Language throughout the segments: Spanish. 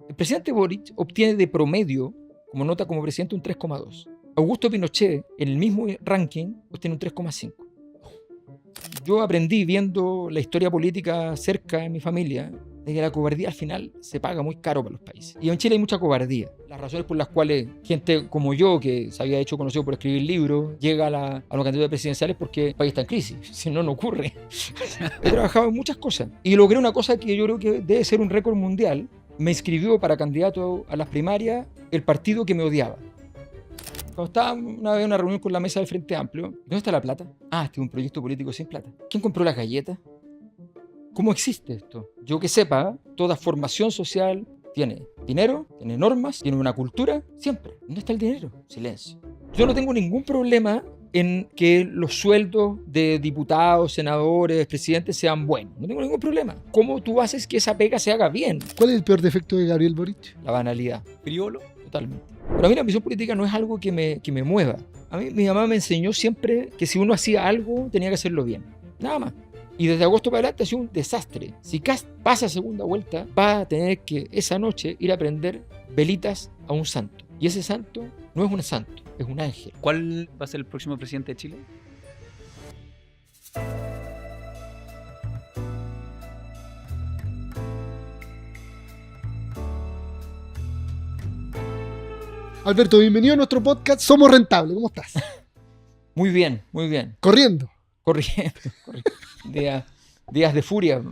El presidente Boric obtiene de promedio, como nota como presidente, un 3,2. Augusto Pinochet, en el mismo ranking, obtiene un 3,5. Yo aprendí viendo la historia política cerca en mi familia de que la cobardía al final se paga muy caro para los países. Y en Chile hay mucha cobardía. Las razones por las cuales gente como yo, que se había hecho conocido por escribir libros, llega a los candidatos presidenciales porque el país está en crisis. Si no, no ocurre. He trabajado en muchas cosas y logré una cosa que yo creo que debe ser un récord mundial. Me inscribió para candidato a las primarias el partido que me odiaba. Cuando estaba una vez en una reunión con la mesa del Frente Amplio, ¿dónde está la plata? Ah, este es un proyecto político sin plata. ¿Quién compró las galletas? ¿Cómo existe esto? Yo que sepa, toda formación social tiene dinero, tiene normas, tiene una cultura, siempre. ¿Dónde está el dinero? Silencio. Yo no tengo ningún problema en que los sueldos de diputados, senadores, presidentes sean buenos. No tengo ningún problema. ¿Cómo tú haces que esa pega se haga bien? ¿Cuál es el peor defecto de Gabriel Boric? La banalidad. Friolo, totalmente. Pero a mí la ambición política no es algo que me mueva. A mí mi mamá me enseñó siempre que si uno hacía algo, tenía que hacerlo bien. Nada más. Y desde agosto para adelante ha sido un desastre. Si Kast pasa a segunda vuelta, va a tener que esa noche ir a prender velitas a un santo. Y ese santo no es un santo, es un ángel. ¿Cuál va a ser el próximo presidente de Chile? Alberto, bienvenido a nuestro podcast Somos Rentables. ¿Cómo estás? Muy bien, muy bien. Corriendo. Corriendo. Días de furia.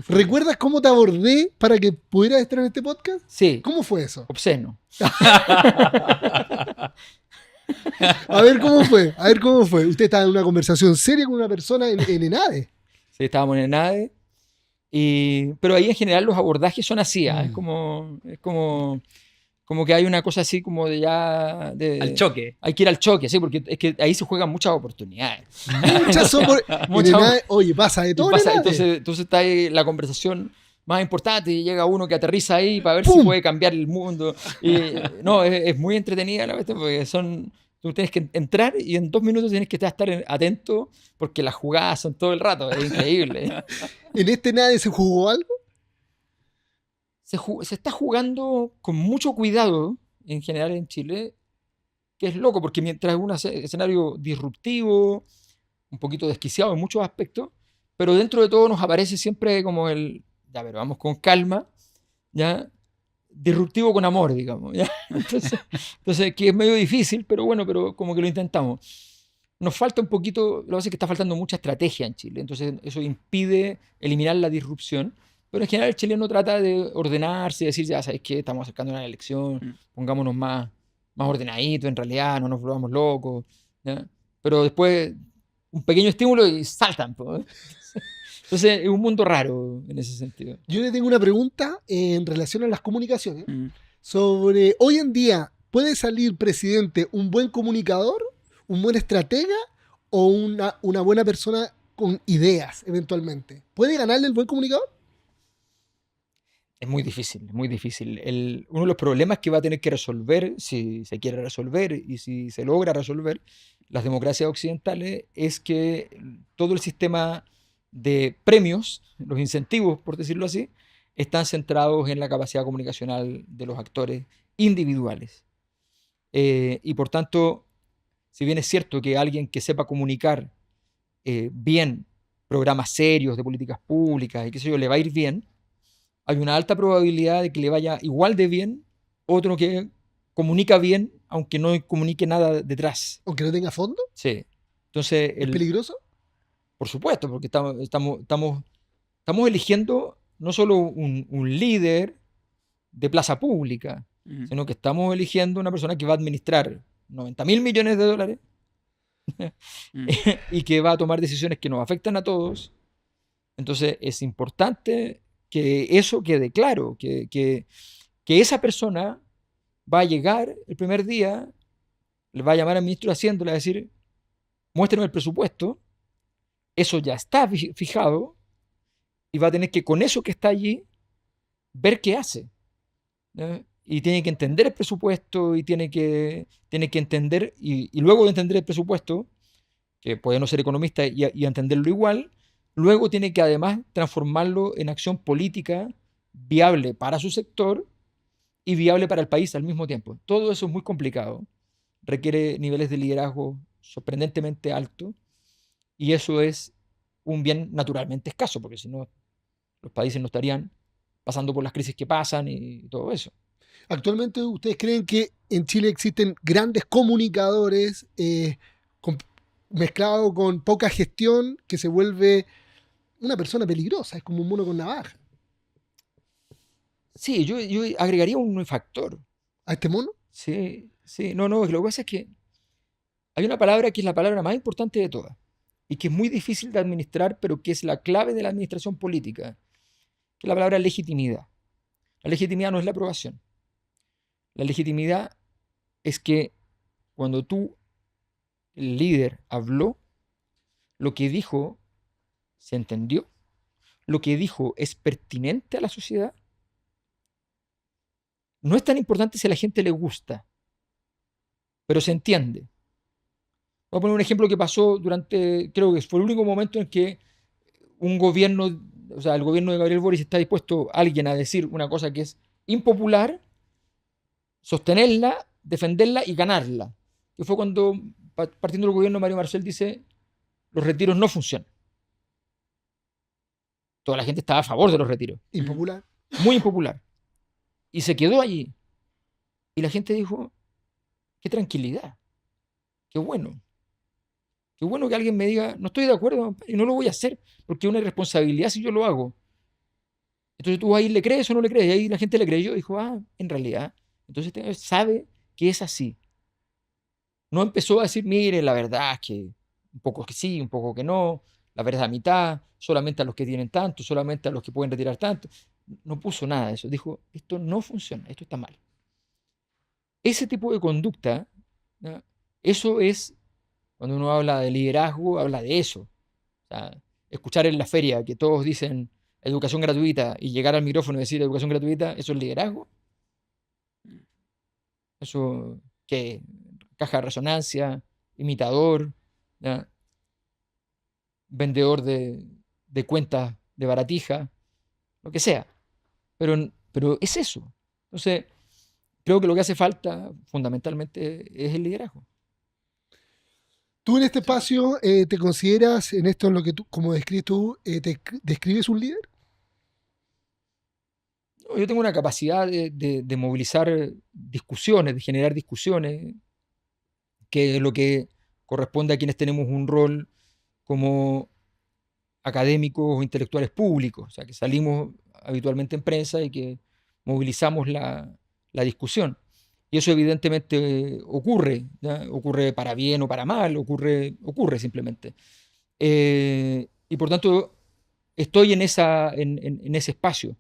¿Recuerdas cómo te abordé para que pudieras estar en este podcast? Sí. ¿Cómo fue eso? Obsceno. A ver cómo fue. Usted estaba en una conversación seria con una persona en ENADE. Sí, estábamos en ENADE. Pero ahí en general los abordajes son así. Es como que hay una cosa así como de ya... al choque. Hay que ir al choque, sí, porque es que ahí se juegan muchas oportunidades. Oye, pasa de todo. Entonces está ahí la conversación más importante y llega uno que aterriza ahí para ver ¡pum! Si puede cambiar el mundo. Y no, es muy entretenida la cuestión porque tú tienes que entrar y en 2 minutos tienes que estar atento porque las jugadas son todo el rato. Es increíble. ¿En este ENADE se jugó algo? Se está jugando con mucho cuidado en general en Chile, que es loco, porque mientras es un escenario disruptivo, un poquito desquiciado en muchos aspectos, pero dentro de todo nos aparece siempre como ya, pero vamos con calma, ya, disruptivo con amor, digamos, ¿ya? Entonces, que es medio difícil, pero bueno, pero como que lo intentamos. Nos falta un poquito, lo que pasa es que está faltando mucha estrategia en Chile, entonces eso impide eliminar la disrupción. Pero en general el chileno trata de ordenarse y decir, ya sabes que estamos acercando a una elección, pongámonos más ordenaditos, en realidad, no nos volvamos locos, ¿ya? Pero después un pequeño estímulo y saltan, pues. Entonces es un mundo raro en ese sentido. Yo le tengo una pregunta en relación a las comunicaciones sobre hoy en día, ¿puede salir presidente un buen comunicador, un buen estratega o una buena persona con ideas eventualmente? ¿Puede ganarle el buen comunicador? Es muy difícil, es muy difícil. Uno de los problemas que va a tener que resolver, si se quiere resolver y si se logra resolver, las democracias occidentales, es que todo el sistema de premios, los incentivos, por decirlo así, están centrados en la capacidad comunicacional de los actores individuales. Y por tanto, si bien es cierto que alguien que sepa comunicar bien programas serios de políticas públicas y qué sé yo, le va a ir bien, hay una alta probabilidad de que le vaya igual de bien otro que comunica bien, aunque no comunique nada detrás. ¿Aunque no tenga fondo? Sí. Entonces, ¿Es peligroso? Por supuesto, porque estamos eligiendo no solo un líder de plaza pública, sino que estamos eligiendo una persona que va a administrar 90.000 millones de dólares y que va a tomar decisiones que nos afectan a todos. Entonces, es importante que eso quede claro, que esa persona va a llegar el primer día, le va a llamar al ministro de Hacienda y le va a decir, muéstrame el presupuesto, eso ya está fijado y va a tener que con eso que está allí ver qué hace, ¿no? Y tiene que entender el presupuesto y tiene que entender, y luego de entender el presupuesto, que puede no ser economista y entenderlo igual, luego tiene que además transformarlo en acción política viable para su sector y viable para el país al mismo tiempo. Todo eso es muy complicado, requiere niveles de liderazgo sorprendentemente altos, y eso es un bien naturalmente escaso, porque si no, los países no estarían pasando por las crisis que pasan y todo eso. Actualmente, ¿ustedes creen que en Chile existen grandes comunicadores con- mezclado con poca gestión que se vuelve una persona peligrosa? Es como un mono con navaja. Sí, yo agregaría un factor. ¿A este mono? Sí, sí, no, lo que pasa es que hay una palabra que es la palabra más importante de todas y que es muy difícil de administrar, pero que es la clave de la administración política, que es la palabra legitimidad. La legitimidad no es la aprobación. La legitimidad es que cuando el líder, habló, lo que dijo se entendió, lo que dijo es pertinente a la sociedad. No es tan importante si a la gente le gusta, pero se entiende. Voy a poner un ejemplo que pasó creo que fue el único momento en que un gobierno, o sea, el gobierno de Gabriel Boric está dispuesto alguien a decir una cosa que es impopular, sostenerla, defenderla y ganarla. Que fue cuando, partiendo del gobierno, Mario Marcel dice, los retiros no funcionan. Toda la gente estaba a favor de los retiros. Impopular. Muy impopular. Y se quedó allí. Y la gente dijo, qué tranquilidad, qué bueno. Qué bueno que alguien me diga, no estoy de acuerdo y no lo voy a hacer, porque es una irresponsabilidad si yo lo hago. Entonces tú ahí le crees o no le crees, y ahí la gente le creyó y dijo, en realidad. Entonces sabe que es así. No empezó a decir, mire, la verdad es que un poco que sí, un poco que no, la verdad a mitad, solamente a los que tienen tanto, solamente a los que pueden retirar tanto. No puso nada de eso. Dijo, esto no funciona, esto está mal. Ese tipo de conducta, ¿no? Eso es, cuando uno habla de liderazgo, habla de eso. O sea, escuchar en la feria que todos dicen educación gratuita y llegar al micrófono y decir educación gratuita, ¿eso es liderazgo? Eso, ¿qué? Caja de resonancia, imitador, ¿ya? Vendedor de cuentas de baratija, lo que sea. Pero es eso. Entonces, creo que lo que hace falta fundamentalmente es el liderazgo. ¿Tú en este espacio te consideras, en esto en lo que tú, como describes tú, te describes un líder? Yo tengo una capacidad de movilizar discusiones, de generar discusiones, que es lo que corresponde a quienes tenemos un rol como académicos o intelectuales públicos, o sea, que salimos habitualmente en prensa y que movilizamos la discusión. Y eso evidentemente ocurre, ¿ya? Ocurre para bien o para mal, ocurre simplemente. Y por tanto, estoy en ese espacio.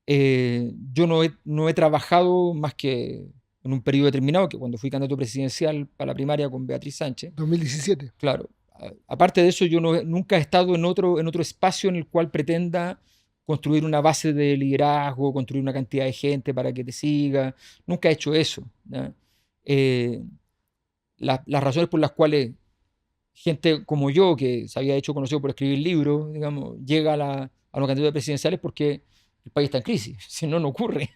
Yo no he trabajado más que en un periodo determinado, que cuando fui candidato presidencial para la primaria con Beatriz Sánchez. 2017. Claro. Aparte de eso, yo nunca he estado en otro espacio en el cual pretenda construir una base de liderazgo, construir una cantidad de gente para que te siga. Nunca he hecho eso, ¿ya? Eh, las razones por las cuales gente como yo, que se había hecho conocido por escribir libros, digamos, llega a los candidatos presidenciales porque el país está en crisis, si no, no ocurre.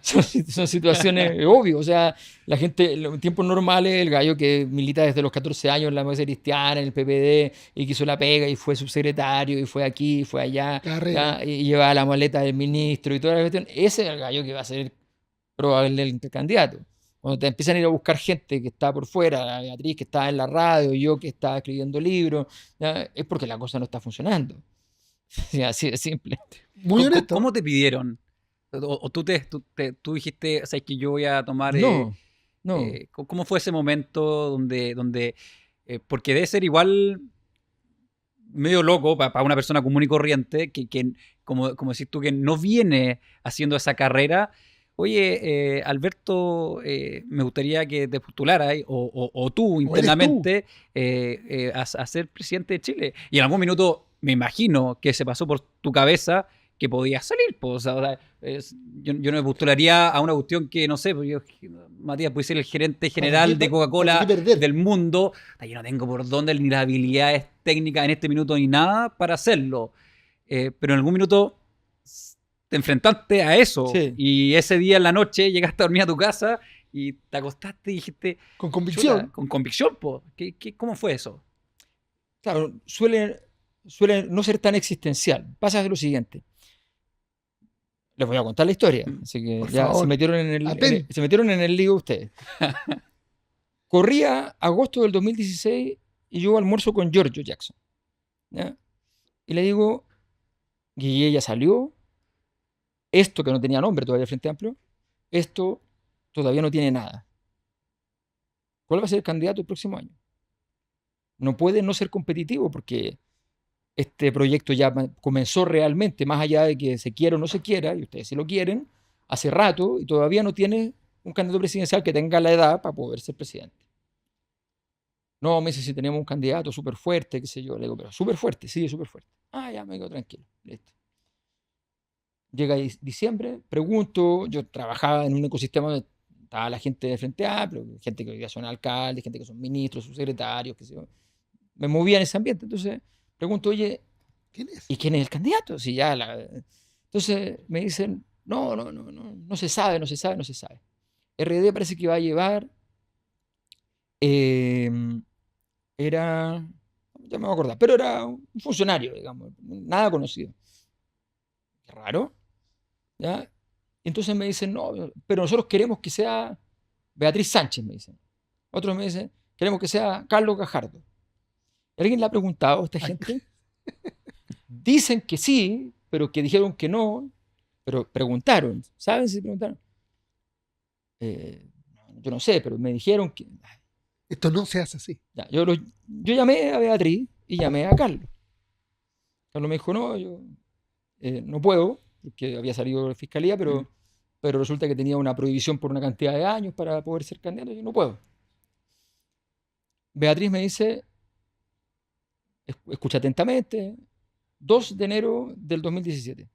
Son situaciones obvias, o sea, la gente, en tiempos normales, el gallo que milita desde los 14 años en la Democracia Cristiana, en el PPD, y que hizo la pega, y fue subsecretario, y fue aquí, y fue allá, Carrera. y lleva la maleta del ministro, y toda la cuestión, ese es el gallo que va a ser probablemente el candidato. Cuando te empiezan a ir a buscar gente que está por fuera, la Beatriz que está en la radio, yo que estaba escribiendo libros, ¿ya? Es porque la cosa no está funcionando. Sí, así de simple. Muy honesto. ¿Cómo te pidieron? ¿O tú dijiste, o sea, que yo voy a tomar... No, no. ¿Cómo fue ese momento donde porque debe ser igual medio loco para una persona común y corriente que como decís tú, que no viene haciendo esa carrera? Oye, Alberto, me gustaría que te postularas o tú internamente a ser presidente de Chile. Y en algún minuto me imagino que se pasó por tu cabeza que podías salir. Pues, o sea, yo no me postularía a una cuestión que, no sé, pues Matías, puede ser el gerente general de Coca-Cola del mundo. Yo no tengo por dónde ni las habilidades técnicas en este minuto ni nada para hacerlo. Pero en algún minuto te enfrentaste a eso. Sí. Y ese día en la noche llegaste a dormir a tu casa y te acostaste y dijiste... Con convicción. Chuta, con convicción, po. ¿Cómo fue eso? Claro, suele no ser tan existencial. Pasa lo siguiente. Les voy a contar la historia. Así que Por ya favor. se metieron se metieron en el lío ustedes. Corría agosto del 2016 y yo almuerzo con Giorgio Jackson. ¿Ya? Y le digo, Guille ya salió. Esto que no tenía nombre todavía Frente Amplio, esto todavía no tiene nada. ¿Cuál va a ser el candidato el próximo año? No puede no ser competitivo porque este proyecto ya comenzó realmente, más allá de que se quiera o no se quiera, y ustedes sí lo quieren, hace rato y todavía no tiene un candidato presidencial que tenga la edad para poder ser presidente. No, me dice si tenemos un candidato súper fuerte, qué sé yo. Le digo, pero súper fuerte, sí, súper fuerte. Ah, ya, me quedo tranquilo, listo. Llega diciembre, pregunto, yo trabajaba en un ecosistema donde estaba la gente de Frente Amplio, gente que hoy día son alcaldes, gente que son ministros, subsecretarios, qué sé yo. Me movía en ese ambiente, entonces pregunto, oye, ¿Quién es? ¿y quién es el candidato? Si ya Entonces me dicen, no se sabe, no se sabe, no se sabe. RD parece que va a llevar, era, ya me voy a acordar, pero era un funcionario, digamos, nada conocido. Qué raro, ¿ya? Entonces me dicen, no, pero nosotros queremos que sea Beatriz Sánchez, me dicen. Otros me dicen, queremos que sea Carlos Gajardo. ¿Alguien le ha preguntado a esta gente? Dicen que sí, pero que dijeron que no, pero preguntaron. ¿Saben si preguntaron? Yo no sé, pero me dijeron que... Esto no se hace así. Ya, yo llamé a Beatriz y llamé a Carlos. Carlos me dijo, no, yo no puedo, porque había salido de la fiscalía, pero resulta que tenía una prohibición por una cantidad de años para poder ser candidato, y yo no puedo. Beatriz me dice, escucha atentamente, 2 de enero del 2017.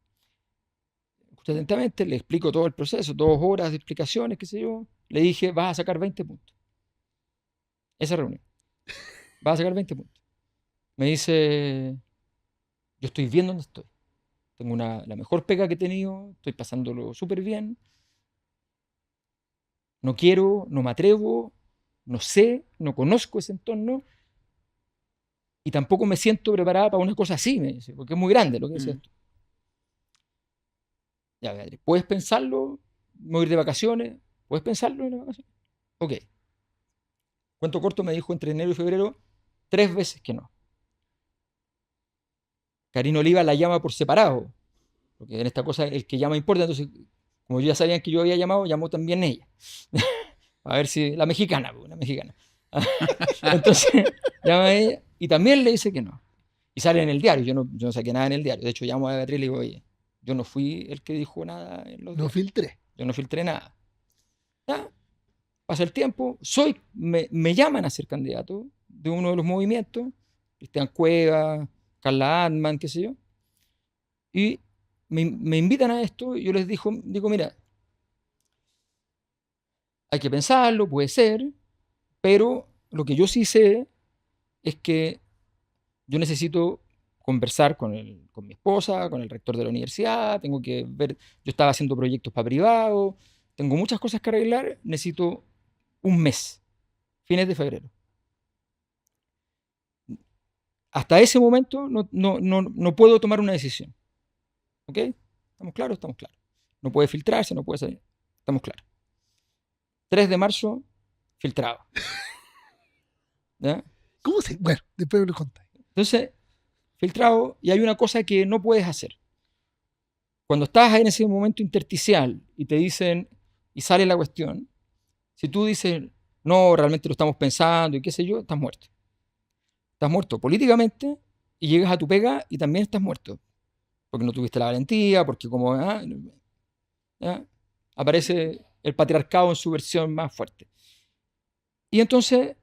Escucha atentamente, le explico todo el proceso, 2 horas de explicaciones, qué sé yo. Le dije, vas a sacar 20 puntos. Esa reunión. Vas a sacar 20 puntos. Me dice, yo estoy bien donde estoy. Tengo la mejor pega que he tenido, estoy pasándolo súper bien. No quiero, no me atrevo, no sé, no conozco ese entorno y tampoco me siento preparada para una cosa así, me dice, porque es muy grande lo que es esto. Ya, Beatriz, ¿puedes pensarlo? ¿Me voy a ir de vacaciones? ¿Puedes pensarlo en las vacaciones? Ok. Cuento corto, me dijo entre enero y febrero 3 veces que no. Karina Oliva la llama por separado, porque en esta cosa el que llama importa, entonces, como ya sabían que yo había llamado, llamó también ella. A ver si, la mexicana. Entonces, llama a ella y también le dice que no. Y sale en el diario, yo no saqué nada en el diario. De hecho, llamo a Beatriz y le digo, oye, yo no fui el que dijo nada en los No diarios. filtré. Yo no filtré nada. Ya, pasa el tiempo, me llaman a ser candidato de uno de los movimientos, Cristian Cueva, Carla Antman, qué sé yo, y me invitan a esto y yo les digo, mira, hay que pensarlo, puede ser, pero lo que yo sí sé es que yo necesito conversar con mi esposa, con el rector de la universidad, tengo que ver, yo estaba haciendo proyectos para privados, tengo muchas cosas que arreglar, necesito un mes, fines de febrero. Hasta ese momento no puedo tomar una decisión. ¿Ok? ¿Estamos claros? Estamos claros. No puede filtrarse, no puede salir. Estamos claros. 3 de marzo, filtrado. ¿Ya? ¿Cómo se...? Bueno, después me lo contáis. Entonces, filtrado, y hay una cosa que no puedes hacer. Cuando estás en ese momento intersticial y te dicen, y sale la cuestión, si tú dices, no, realmente lo estamos pensando y qué sé yo, estás muerto. Estás muerto políticamente y llegas a tu pega y también estás muerto. Porque no tuviste la valentía, porque como aparece el patriarcado en su versión más fuerte. Y entonces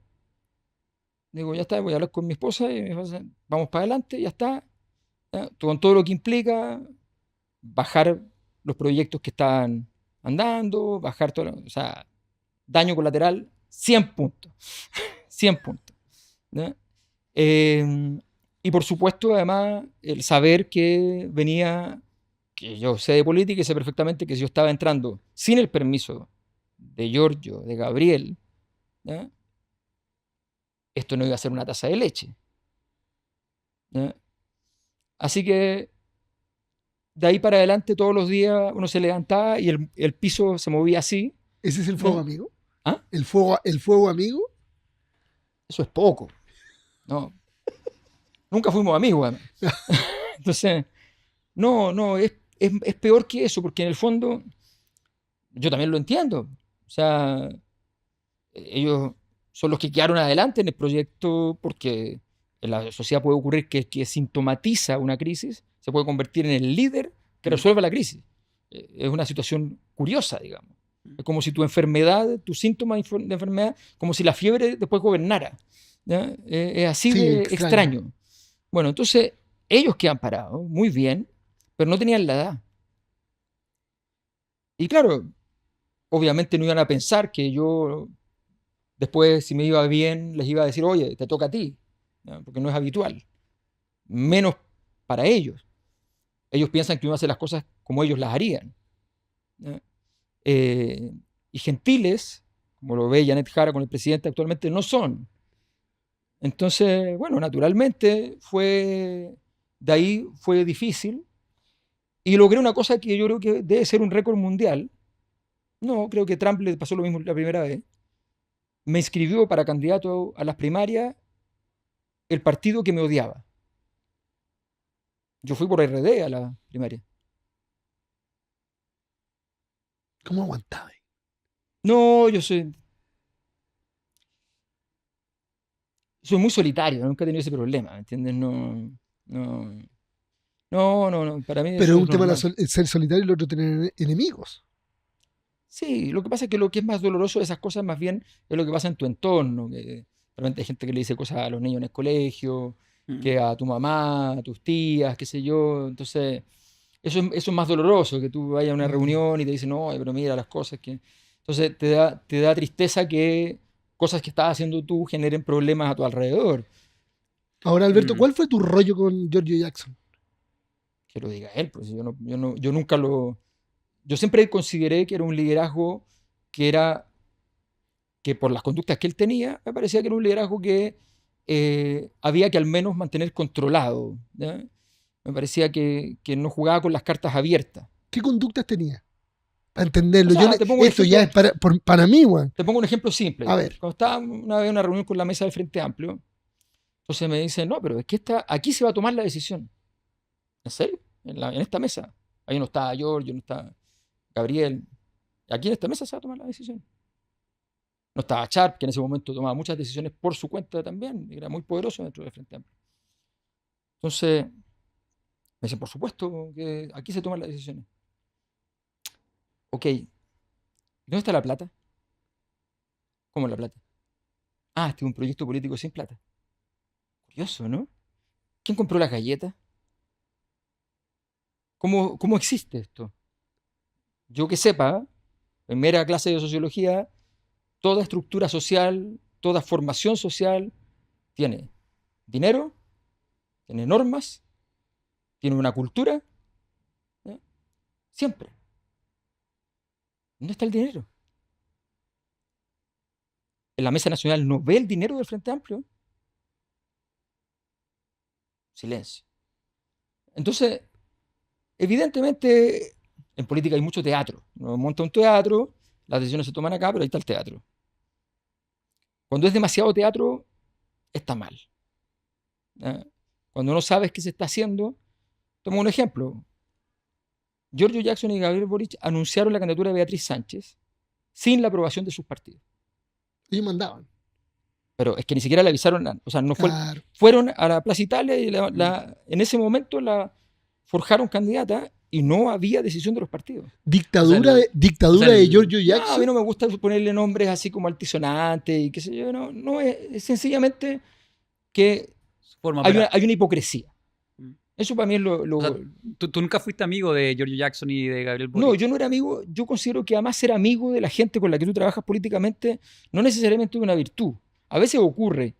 digo, ya está, voy a hablar con mi esposa y mi esposa, vamos para adelante, ya está. ¿Ya? Con todo lo que implica bajar los proyectos que están andando, bajar todo, o sea, daño colateral, 100 puntos. 100 puntos. ¿Ya? Y por supuesto, además, el saber que venía, porque yo sé de política y sé perfectamente que si yo estaba entrando sin el permiso de Giorgio, de Gabriel, ¿ya? Esto no iba a ser una taza de leche, ¿ya? Así que de ahí para adelante todos los días uno se levantaba y el piso se movía así. ¿Ese es el fuego ¿No? amigo? ¿Ah? ¿El fuego amigo? Eso es poco, ¿no? Nunca fuimos amigos, además. Entonces, no, es peor que eso, porque en el fondo yo también lo entiendo. O sea, ellos son los que quedaron adelante en el proyecto porque en la sociedad puede ocurrir que sintomatiza una crisis, se puede convertir en el líder que resuelve la crisis. Es una situación curiosa, digamos. Es como si tu enfermedad, tu síntoma de enfermedad, como si la fiebre después gobernara, ¿ya? Es así Sí, de extraño. extraño. Bueno, entonces ellos quedan parados, muy bien, pero no tenían la edad. Y claro, obviamente no iban a pensar que yo después, si me iba bien, les iba a decir, oye, te toca a ti, ¿ya? Porque no es habitual, menos para ellos. Ellos piensan que uno hace las cosas como ellos las harían, ¿ya? Y gentiles, como lo ve Janet Jara con el presidente actualmente, no son. Entonces, bueno, naturalmente de ahí fue difícil y logré una cosa que yo creo que debe ser un récord mundial. No, creo que Trump le pasó lo mismo la primera vez. Me inscribió para candidato a las primarias el partido que me odiaba. Yo fui por RD a la primaria. ¿Cómo aguantaba? No, soy muy solitario, nunca he tenido ese problema, ¿me entiendes? No, no, para mí Pero eso es es un tema normal. el ser solidario y el otro tener enemigos. Sí, lo que pasa es que lo que es más doloroso de esas cosas más bien es lo que pasa en tu entorno. Que realmente hay gente que le dice cosas a los niños en el colegio, Mm. que a tu mamá, a tus tías, qué sé yo. Entonces, eso es más doloroso, que tú vayas a una Mm. reunión y te dicen, no, pero mira las cosas que... Entonces te da tristeza que cosas que estás haciendo tú generen problemas a tu alrededor. Ahora, Alberto, Mm. ¿cuál fue tu rollo con Giorgio Jackson? Que lo diga él, pues yo nunca lo... Yo siempre consideré que era un liderazgo que era que por las conductas que él tenía, me parecía que era un liderazgo que había que al menos mantener controlado, ¿ya? Me parecía que no jugaba con las cartas abiertas. ¿Qué conductas tenía? Para O entenderlo. sea, te pongo un Esto ya ejemplo, es para mí, Juan. te pongo un ejemplo simple. A ver, Cuando estaba una vez en una reunión con la mesa del Frente Amplio, entonces me dicen, no, pero es que aquí se va a tomar la decisión. ¿En serio? En esta mesa. Ahí no está Giorgio, no está Gabriel. Aquí en esta mesa se va a tomar la decisión. No estaba Sharp, que en ese momento tomaba muchas decisiones por su cuenta también, era muy poderoso dentro del Frente Amplio. Entonces, me dicen, por supuesto que aquí se toman las decisiones. Ok, ¿dónde está la plata? ¿Cómo la plata? Ah, este es un proyecto político sin plata. Curioso, ¿no? ¿Quién compró las galletas? ¿Cómo existe esto? Yo que sepa, en mera clase de sociología, toda estructura social, toda formación social tiene dinero, tiene normas, tiene una cultura, ¿ya? Siempre. ¿Dónde está el dinero? En la mesa nacional no ve el dinero del Frente Amplio. Silencio. Entonces, evidentemente, en política hay mucho teatro. Uno monta un teatro, las decisiones se toman acá, pero ahí está el teatro. Cuando es demasiado teatro, está mal, ¿ya? Cuando no sabes qué se está haciendo, tomo un ejemplo. Giorgio Jackson y Gabriel Boric anunciaron la candidatura de Beatriz Sánchez sin la aprobación de sus partidos. ellos mandaban. Pero es que ni siquiera le avisaron, o sea, no fue, Claro. fueron a la Plaza Italia y en ese momento la forjaron candidata y no había decisión de los partidos. Dictadura, O sea, dictadura o sea, de Giorgio No, a mí Jackson. no me gusta ponerle nombres así como altisonantes y qué sé yo, no es sencillamente que forma hay opera. hay una hipocresía. Mm. Eso para mí es O sea, tú nunca fuiste amigo de Giorgio Jackson y de Gabriel No, Boric. yo no era amigo, yo considero que además ser amigo de la gente con la que tú trabajas políticamente no necesariamente es una virtud. A veces ocurre.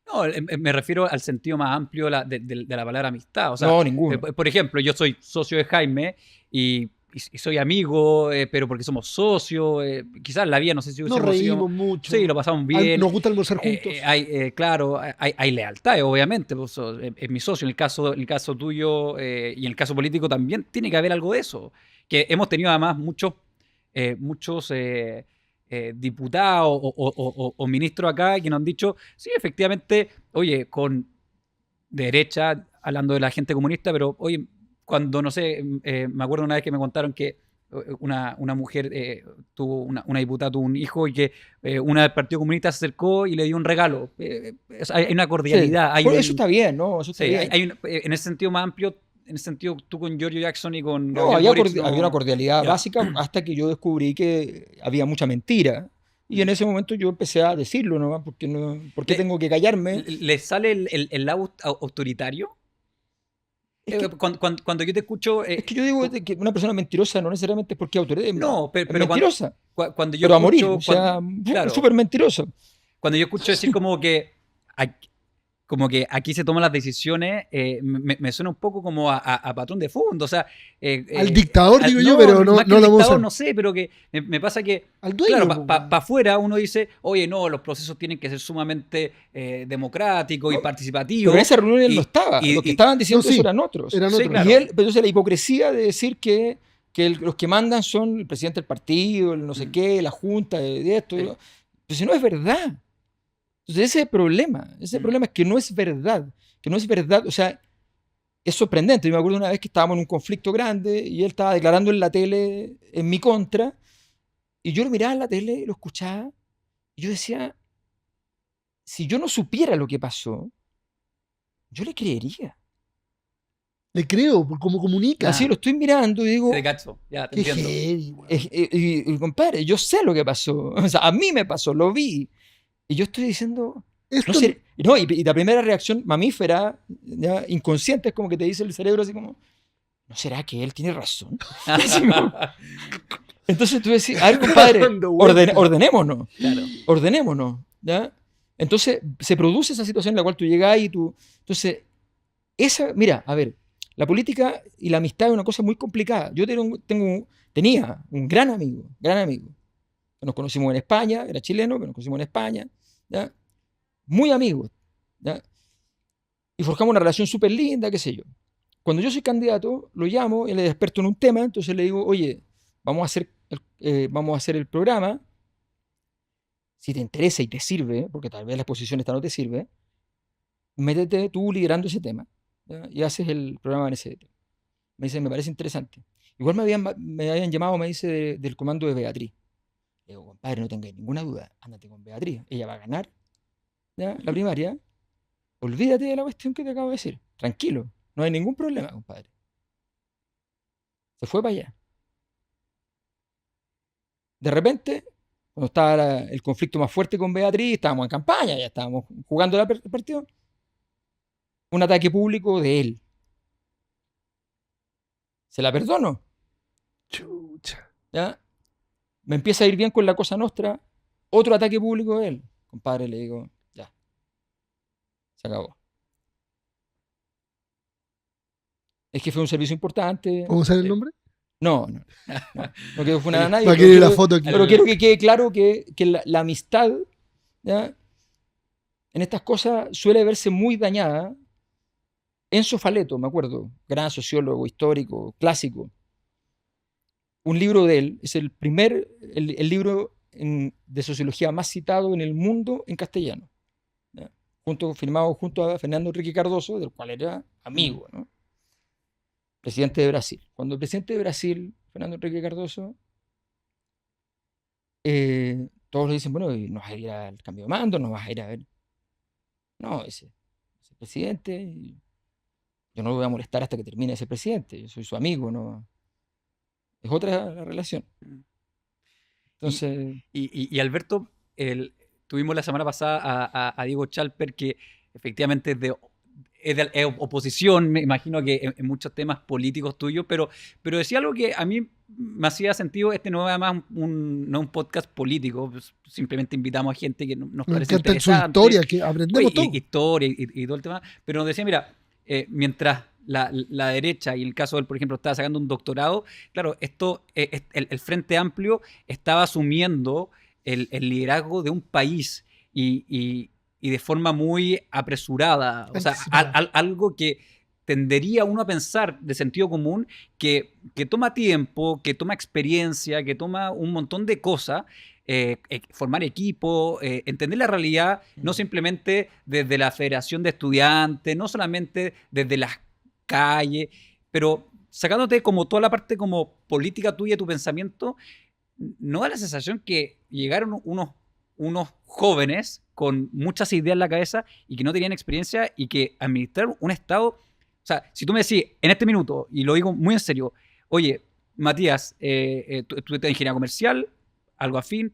No, me refiero al sentido más amplio de la palabra amistad. O sea, No, ninguno. por ejemplo, yo soy socio de Jaime y soy amigo, pero porque somos socios. Quizás en la vida, no sé si Nos hubiésemos sido. reímos mucho. Sí, lo pasamos bien. Nos gusta almorzar juntos. Claro, hay lealtad, obviamente. Pues, es mi socio. En el caso tuyo y en el caso político también tiene que haber algo de eso. Que hemos tenido además muchos diputados o ministros acá que nos han dicho, sí, efectivamente, oye, con derecha, hablando de la gente comunista, pero oye, cuando, no sé, me acuerdo una vez que me contaron que una mujer tuvo, una diputada tuvo un hijo y que una del Partido Comunista se acercó y le dio un regalo. Hay una cordialidad. Sí. Eso está bien, ¿no? Eso está sí, bien. en ese sentido más amplio, en ese sentido, tú con Giorgio Jackson y con No, Gabriel Boric, había una cordialidad ya. básica hasta que yo descubrí que había mucha mentira. Y en ese momento yo empecé a decirlo, ¿no? Porque ¿por qué tengo que callarme? ¿Le sale el lado autoritario? Es que, Cuando yo te escucho... es que yo digo que una persona mentirosa no necesariamente es porque es autoridad. no, Es pero mentirosa. cuando yo Pero a morir. escucho... O sea, claro, súper mentirosa. cuando yo escucho decir como que aquí se toman las decisiones, me suena un poco como a patrón de fondo. O sea, al dictador, digo yo, pero no, más que no al lo vamos a dictador, usar. no sé, pero que me pasa que, Al dueño. claro, para afuera uno dice, oye, no, los procesos tienen que ser sumamente democráticos y No, participativos. Pero en esa reunión él y- no estaba. y- Los que y- estaban diciendo no, sí, eso eran otros. eran Sí, otros. claro. Y él, pero entonces la hipocresía de decir que los que mandan son el presidente del partido, el no sé qué, la junta de esto. Sí. Pues si no es verdad. Entonces ese es el problema. Ese problema es que no es verdad. Que no es verdad. O sea, es sorprendente. Yo me acuerdo una vez que estábamos en un conflicto grande y él estaba declarando en la tele en mi contra. Y yo lo miraba en la tele, lo escuchaba. Y yo decía, si yo no supiera lo que pasó, yo le creería. Le creo, por cómo comunica. Así lo estoy mirando y digo, Te cacho, ya, te Qué entiendo. heavy, weón. y, compadre, yo sé lo que pasó. O sea, a mí me pasó, lo vi. Y yo estoy diciendo, Esto no sé, no, y la primera reacción mamífera, ya, inconsciente, es como que te dice el cerebro así como, ¿no será que él tiene razón? Así como- Entonces tú decís, a ver, compadre, Dando vueltas. ordenémonos, Claro. ordenémonos, ¿ya? Entonces se produce esa situación en la cual tú llegas y tú... Entonces, mira, a ver, la política y la amistad es una cosa muy complicada. Yo tenía un gran amigo, que nos conocimos en España, era chileno, que nos conocimos en España, ¿ya? Muy amigos, ¿ya? Y forjamos una relación súper linda, qué sé yo. Cuando yo soy candidato, lo llamo, él es experto en un tema, entonces le digo, oye, vamos a hacer el programa, si te interesa y te sirve, porque tal vez la exposición esta no te sirve, métete tú liderando ese tema, ¿ya? Y haces el programa en ese tema. Me dice, me parece interesante. Igual me habían llamado, me dice, del comando de Beatriz. Le digo, compadre, no tengáis ninguna duda, ándate con Beatriz, ella va a ganar, ¿ya? La primaria. Olvídate de la cuestión que te acabo de decir. Tranquilo, no hay ningún problema, compadre. Se fue para allá. De repente, cuando estaba el conflicto más fuerte con Beatriz, estábamos en campaña, ya estábamos jugando el partido, un ataque público de él. Se la perdono, Chucha. ¿ya? Me empieza a ir bien con la Cosa Nostra, otro ataque público de él. Compadre, le digo, ya, se acabó. Es que fue un servicio importante. ¿Cómo sale el nombre? No quiero funar a nadie. Va a pero querer la quiero- foto aquí. Pero quiero que quede claro que la amistad, ¿ya? En estas cosas suele verse muy dañada. Enzo Faleto, me acuerdo, gran sociólogo, histórico, clásico. Un libro de él es el libro de sociología más citado en el mundo en castellano, ¿ya? Firmado junto a Fernando Henrique Cardoso, del cual era amigo, ¿no? Presidente de Brasil. Cuando el presidente de Brasil, Fernando Henrique Cardoso, todos le dicen, bueno, ¿y no vas a ir al cambio de mando? ¿No vas a ir a ver? No, ese presidente, y yo no lo voy a molestar hasta que termine ese presidente, yo soy su amigo, ¿no? Es otra la relación. Entonces, Y Alberto, tuvimos la semana pasada a Diego Chalper, que efectivamente es oposición, me imagino que en muchos temas políticos tuyos, pero decía algo que a mí me hacía sentido. Este no es además no es un podcast político, pues simplemente invitamos a gente que nos parece encanta su interesante. historia, que aprendemos todo. Historia y todo el tema, pero nos decía, mira, mientras la derecha, y en el caso de él, por ejemplo, estaba sacando un doctorado, claro, el Frente Amplio estaba asumiendo el liderazgo de un país y de forma muy apresurada. O sea, algo que tendería uno a pensar de sentido común, que toma tiempo, que toma experiencia, que toma un montón de cosas. Formar equipo, entender la realidad, no simplemente desde la Federación de Estudiantes, no solamente desde las calles, pero sacándote como toda la parte como política tuya, tu pensamiento, ¿no da la sensación que llegaron unos jóvenes con muchas ideas en la cabeza y que no tenían experiencia y que administraron un Estado? O sea, si tú me decís en este minuto, y lo digo muy en serio, oye, Matías, tú eres ingeniero comercial, algo afín,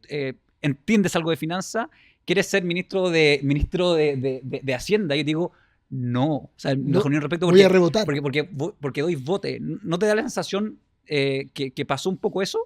entiendes algo de finanzas, quieres ser ministro de Hacienda, yo te digo, no, o sea, no, con respeto, voy a rebotar. Porque doy vote. ¿No te da la sensación que pasó un poco eso?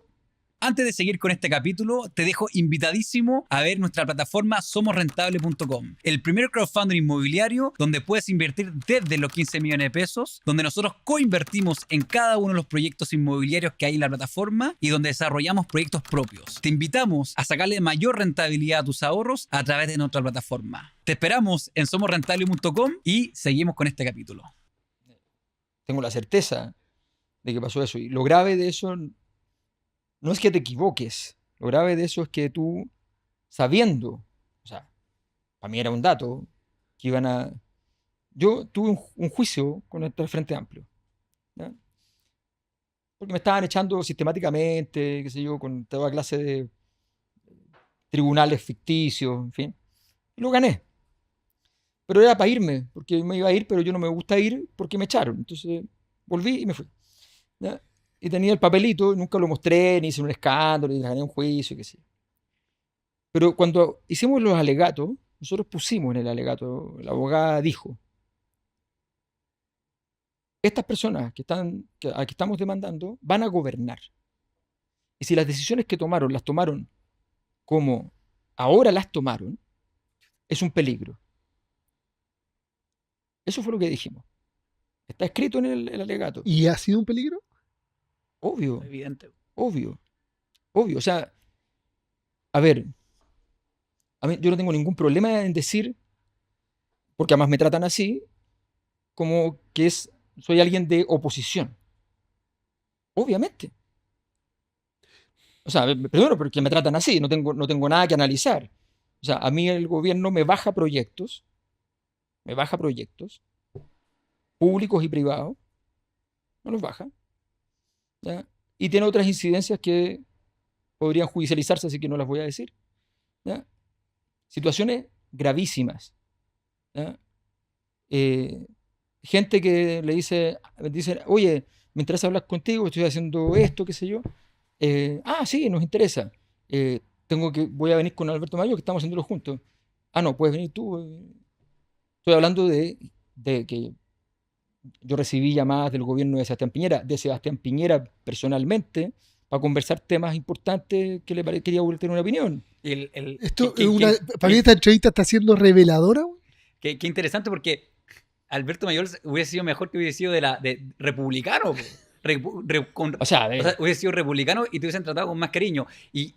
Antes de seguir con este capítulo, te dejo invitadísimo a ver nuestra plataforma somosrentable.com, el primer crowdfunding inmobiliario donde puedes invertir desde los 15 millones de pesos, donde nosotros coinvertimos en cada uno de los proyectos inmobiliarios que hay en la plataforma y donde desarrollamos proyectos propios. Te invitamos a sacarle mayor rentabilidad a tus ahorros a través de nuestra plataforma. Te esperamos en somosrentable.com y seguimos con este capítulo. Tengo la certeza de que pasó eso. Y lo grave de eso no es que te equivoques. Lo grave de eso es que tú, sabiendo, o sea, para mí era un dato, que iban a... Yo tuve un juicio con el Frente Amplio, ¿ya? Porque me estaban echando sistemáticamente, qué sé yo, con toda clase de tribunales ficticios, en fin. Y lo gané. Pero era para irme, porque me iba a ir, pero yo no me gusta ir porque me echaron. Entonces volví y me fui, ¿ya? Y tenía el papelito, nunca lo mostré, ni hice un escándalo, ni gané un juicio, qué sé yo. Pero cuando hicimos los alegatos, nosotros pusimos en el alegato, la abogada dijo, estas personas a que estamos demandando van a gobernar. Y si las decisiones que tomaron las tomaron como ahora las tomaron, es un peligro. Eso fue lo que dijimos. Está escrito en el alegato. ¿Y ha sido un peligro? Obvio. Evidente. Obvio. O sea, a ver, yo no tengo ningún problema en decir, porque además me tratan así, como que soy alguien de oposición. Obviamente. O sea, primero porque me tratan así, no tengo nada que analizar. O sea, a mí el gobierno me baja proyectos públicos y privados, no los baja, ¿ya? Y tiene otras incidencias que podrían judicializarse, así que no las voy a decir, ¿ya? Situaciones gravísimas, ¿ya? Gente que le dice, oye, me interesa hablar contigo, estoy haciendo esto, qué sé yo. Sí, nos interesa. Voy a venir con Alberto Mayo, que estamos haciéndolo juntos. No, puedes venir tú. Estoy hablando de que yo recibí llamadas del gobierno de Sebastián Piñera personalmente, para conversar temas importantes que quería tener una opinión. Para mí esta entrevista está siendo reveladora. Qué interesante, porque Alberto Mayor hubiese sido mejor que hubiese sido de republicano. O sea, hubiese sido republicano y te hubiesen tratado con más cariño. Y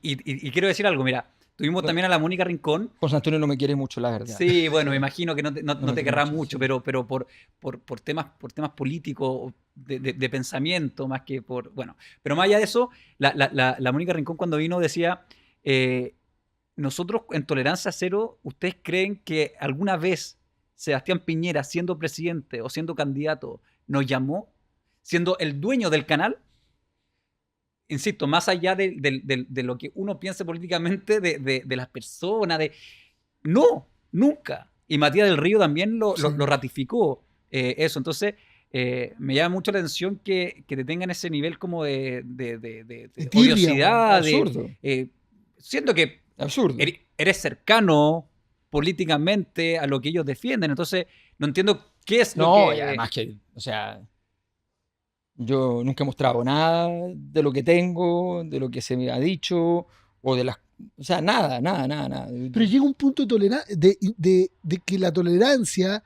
quiero decir algo, mira, tuvimos también a la Mónica Rincón. José Antonio no me quiere mucho, la verdad. Sí, bueno, me imagino que no te querrá mucho, pero por temas políticos, de pensamiento, más que por... Bueno, pero más allá de eso, la Mónica Rincón cuando vino decía, nosotros en Tolerancia Cero, ¿ustedes creen que alguna vez Sebastián Piñera, siendo presidente o siendo candidato, nos llamó, siendo el dueño del canal? Insisto, más allá de lo que uno piense políticamente de las personas, no, nunca. Y Matías del Río también lo ratificó, eso. Entonces, me llama mucho la atención que te tengan ese nivel como de odiosidad. Absurdo. Siento que absurdo. Eres cercano políticamente a lo que ellos defienden. Entonces, no entiendo ¿Qué es lo No, que...? y además que, o sea, yo nunca he mostrado nada de lo que tengo, de lo que se me ha dicho, o de las... O sea, nada, nada, nada, nada. Pero llega un punto de que la tolerancia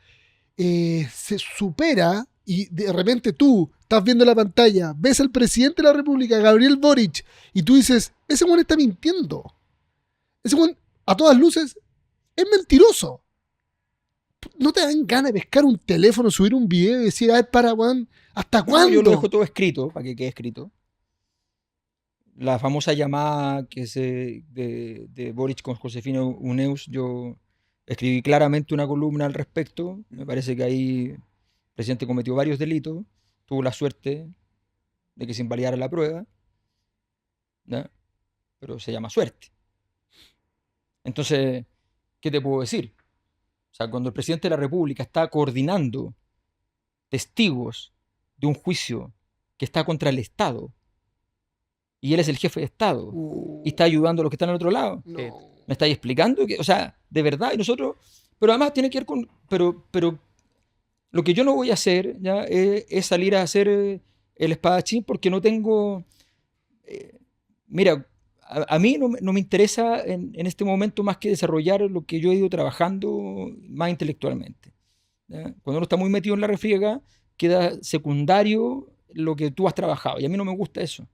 se supera y de repente tú estás viendo la pantalla, ves al presidente de la República, Gabriel Boric, y tú dices, ese weón está mintiendo. Ese weón, a todas luces, es mentiroso. ¿No te dan ganas de pescar un teléfono, subir un video y decir, para weón, ¿hasta No, cuándo? yo lo dejo todo escrito, para que quede escrito. La famosa llamada de Boric con Josefina Uneus, yo escribí claramente una columna al respecto. Me parece que ahí el presidente cometió varios delitos. Tuvo la suerte de que se invalidara la prueba, ¿no? Pero se llama suerte. Entonces, ¿qué te puedo decir? O sea, cuando el presidente de la República está coordinando testigos de un juicio que está contra el Estado, y él es el jefe de Estado, y está ayudando a los que están al otro lado, No. ¿me estáis explicando? O sea, de verdad, y nosotros... Pero además tiene que ver con... Pero lo que yo no voy a hacer ya es salir a hacer el espadachín porque no tengo... mira, a mí no me interesa en este momento más que desarrollar lo que yo he ido trabajando más intelectualmente, ¿ya? Cuando uno está muy metido en la refriega, queda secundario lo que tú has trabajado, y a mí no me gusta eso.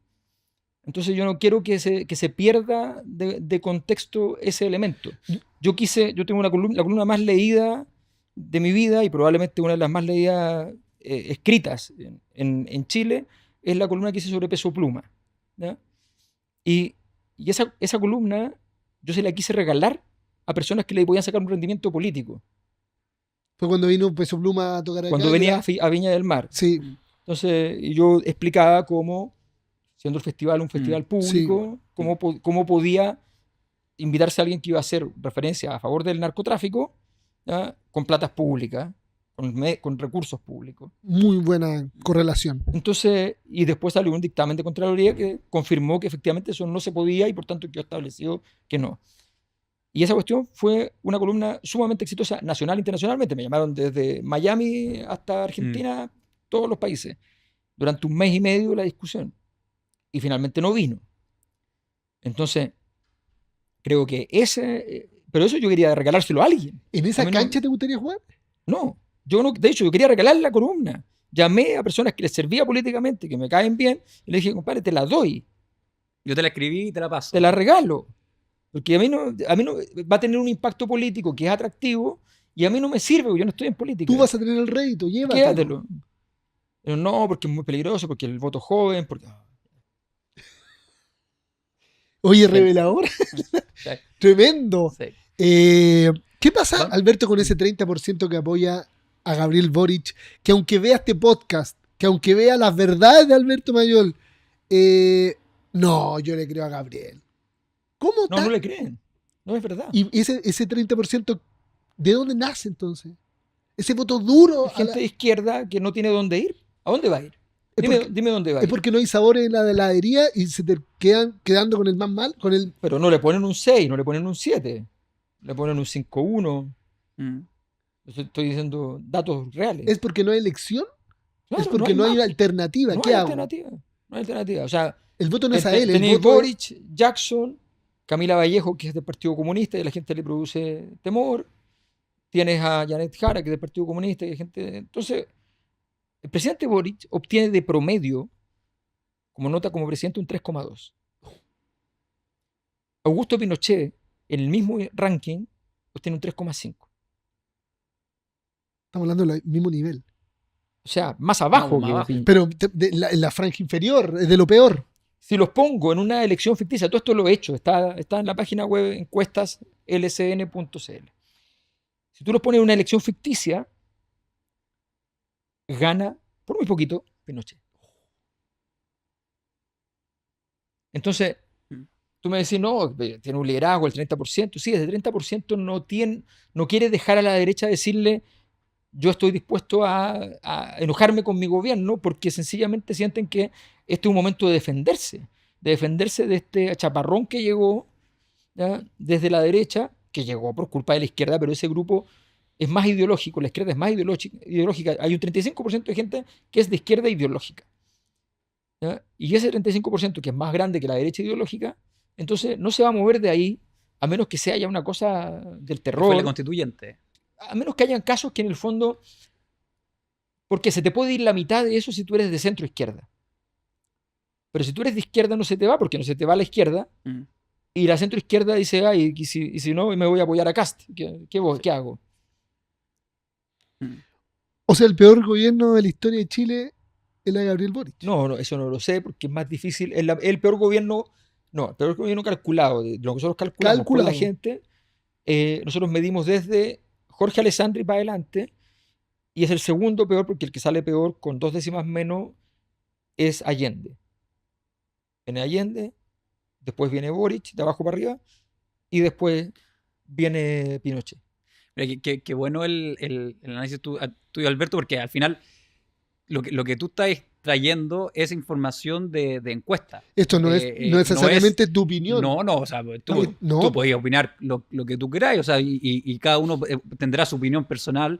Entonces yo no quiero que se pierda de contexto ese elemento. Yo tengo la columna más leída de mi vida y probablemente una de las más leídas escritas en Chile, es la columna que hice sobre Peso Pluma, ¿ya? Y esa columna yo se la quise regalar a personas que le podían sacar un rendimiento político. Fue cuando vino Peso Pluma a tocar acá. Cuando venía a Viña del Mar. Sí. Entonces yo explicaba cómo, siendo el festival un festival público, sí. cómo podía invitarse a alguien que iba a hacer referencia a favor del narcotráfico, ¿ya? Con platas públicas, con recursos públicos. Muy buena correlación. Entonces, y después salió un dictamen de Contraloría que confirmó que efectivamente eso no se podía y por tanto quedó establecido que no. Y esa cuestión fue una columna sumamente exitosa nacional e internacionalmente. Me llamaron desde Miami hasta Argentina, todos los países, durante un mes y medio la discusión. Y finalmente no vino. Entonces, creo que pero eso yo quería regalárselo a alguien. ¿En esa cancha te gustaría jugar? No, yo no, de hecho yo quería regalar la columna. Llamé a personas que les servía políticamente, que me caen bien, y le dije, compadre, te la doy. Yo te la escribí y te la paso. Te la regalo. Porque a mí no va a tener un impacto político que es atractivo y a mí no me sirve, porque yo no estoy en política. Tú vas a tener el rédito, llévatelo. Quédatelo. Pero no, porque es muy peligroso, porque el voto joven, porque... Oye, revelador. Sí. Tremendo. Sí. ¿Qué pasa, Alberto, con ese 30% que apoya a Gabriel Boric? Que aunque vea este podcast, que aunque vea las verdades de Alberto Mayol, no, yo le creo a Gabriel. ¿Cómo está? No le creen. No es verdad. Y ese 30%, ¿de dónde nace entonces? Ese voto duro. Gente de izquierda que no tiene dónde ir. ¿A dónde va a ir? Dime dónde va a ir. Es porque no hay sabor en la heladería y se te quedan quedando con el más mal. Pero no le ponen un 6, no le ponen un 7. Le ponen un 5-1. Estoy diciendo datos reales. ¿Es porque no hay elección? Claro, es porque no hay una alternativa. No ¿Qué hay hago? alternativa. No hay alternativa. O sea, el voto no es a él. Tenéis Boric, Jackson, Camila Vallejo, que es del Partido Comunista y a la gente le produce temor. Tienes a Janet Jara, que es del Partido Comunista y gente... Entonces, el presidente Boric obtiene de promedio, como presidente, un 3,2. Augusto Pinochet, en el mismo ranking, obtiene un 3,5. Estamos hablando del mismo nivel. O sea, más abajo. Pero en la franja inferior, es de lo peor. Si los pongo en una elección ficticia, todo esto lo he hecho, está en la página web encuestaslcn.cl. Si tú los pones en una elección ficticia, gana por muy poquito Pinochet. Entonces, tú me decís, no, tiene un liderazgo el 30%. Sí, ese 30% no quiere dejar a la derecha decirle, yo estoy dispuesto a enojarme con mi gobierno, porque sencillamente sienten que este es un momento de defenderse de este chaparrón que llegó, ¿ya? Desde la derecha, que llegó por culpa de la izquierda, pero ese grupo es más ideológico, la izquierda es más ideológica. Hay un 35% de gente que es de izquierda ideológica. ¿Ya? Y ese 35% que es más grande que la derecha ideológica, entonces no se va a mover de ahí a menos que sea ya una cosa del Que fue la terror, constituyente. a menos que hayan casos que en el fondo, porque se te puede ir la mitad de eso si tú eres de centro izquierda. Pero si tú eres de izquierda no se te va, porque no se te va a la izquierda, Mm. y la centro izquierda dice, ay, y si no, me voy a apoyar a Cast. ¿Qué hago? Mm. O sea, el peor gobierno de la historia de Chile es la de Gabriel Boric. No, eso no lo sé, porque es más difícil. El peor gobierno, no, el peor gobierno calculado, de lo que nosotros calculamos por la Calculado. gente, nosotros medimos desde Jorge Alessandri para adelante, y es el segundo peor, porque el que sale peor con 2 décimas menos es Allende. Viene Allende, después viene Boric, de abajo para arriba, y después viene Pinochet. Mira, qué bueno el análisis tuyo, Alberto, porque al final lo que tú estás trayendo es información de encuesta. Esto no es necesariamente tu opinión. No, o sea, No. tú podías opinar lo que tú queráis, o sea, y cada uno tendrá su opinión personal,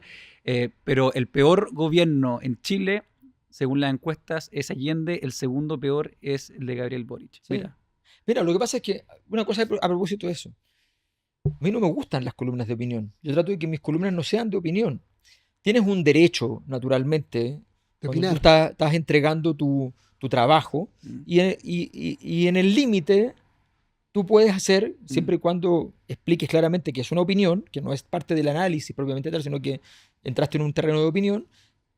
pero el peor gobierno en Chile, según las encuestas, es Allende, el segundo peor es el de Gabriel Boric. Sí. Mira, lo que pasa es que, una cosa a propósito de eso, a mí no me gustan las columnas de opinión. Yo trato de que mis columnas no sean de opinión. Tienes un derecho, naturalmente, De cuando opinar. tú estás entregando tu trabajo, Mm. y en el límite tú puedes hacer, siempre y cuando expliques claramente que es una opinión, que no es parte del análisis propiamente tal, sino que entraste en un terreno de opinión,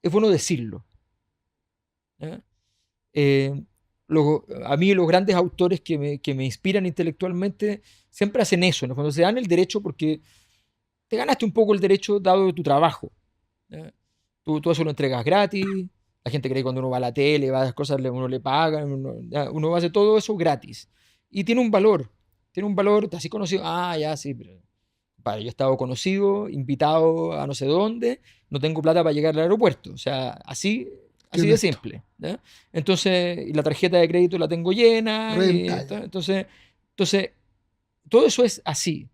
es bueno decirlo. ¿Ya? A mí los grandes autores que me inspiran intelectualmente siempre hacen eso, en el fondo se dan el derecho porque te ganaste un poco el derecho dado tu trabajo. ¿Ya? Tú eso lo entregas gratis, la gente cree que cuando uno va a la tele, va a las cosas, uno le paga, uno hace todo eso gratis. Y tiene un valor, así conocido, ya, sí, pero yo he estado conocido, invitado a no sé dónde, no tengo plata para llegar al aeropuerto, o sea, así de honesto. simple. ¿Ya? Entonces, y la tarjeta de crédito la tengo llena, Rentable. entonces, todo eso es así.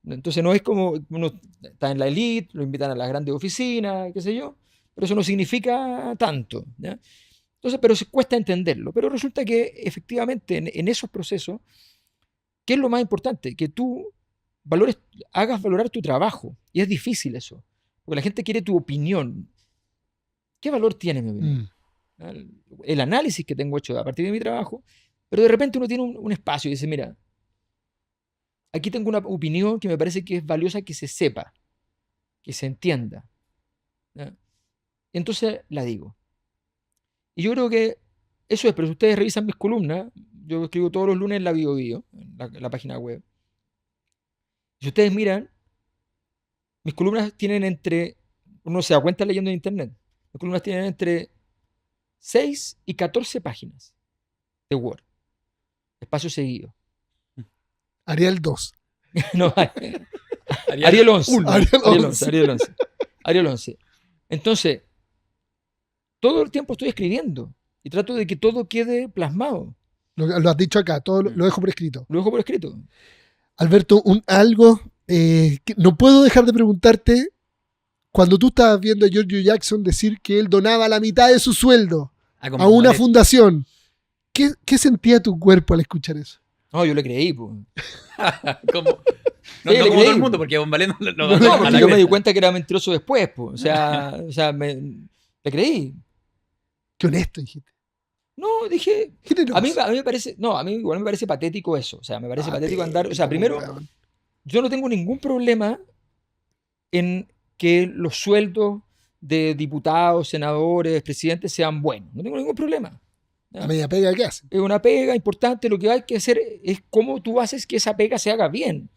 Entonces no es como uno está en la elite, lo invitan a las grandes oficinas, qué sé yo, pero eso no significa tanto. ¿Ya? Entonces, pero se cuesta entenderlo. Pero resulta que efectivamente en esos procesos, ¿qué es lo más importante? Que tú hagas valorar tu trabajo. Y es difícil eso, porque la gente quiere tu opinión. ¿Qué valor tiene mi opinión? El análisis que tengo hecho a partir de mi trabajo, pero de repente uno tiene un espacio y dice, mira, aquí tengo una opinión que me parece que es valiosa que se sepa, que se entienda. ¿Ya? Entonces la digo. Y yo creo que eso es, pero si ustedes revisan mis columnas, yo escribo todos los lunes en la BioBio, en la página web. Si ustedes miran, mis columnas tienen uno se da cuenta leyendo en internet, mis columnas tienen entre 6 y 14 páginas de Word, espacio seguido. Ariel 2. No, Ariel 11. Ariel 11. Entonces, todo el tiempo estoy escribiendo y trato de que todo quede plasmado. Lo has dicho acá, todo lo dejo por escrito. Lo dejo por escrito. Alberto, algo que no puedo dejar de preguntarte. Cuando tú estabas viendo a Giorgio Jackson decir que él donaba la mitad de su sueldo a una fundación, ¿qué sentía tu cuerpo al escuchar eso? No, yo le creí, pues. ¿Cómo? No, Sí, no le como creí. todo el mundo, porque Bombalé lo No, mandó a porque la yo me di cresta. cuenta que era mentiroso después, pues. O sea, le creí. Qué honesto, dijiste. No, dije. Generoso. A mí me parece. No, a mí igual me parece patético eso. O sea, me parece patético andar. O sea, primero, weón. yo no tengo ningún problema en que los sueldos de diputados, senadores, presidentes sean buenos. No tengo ningún problema. ¿Ya? La media pega que hace. Es una pega importante. Lo que hay que hacer es cómo tú haces que esa pega se haga bien.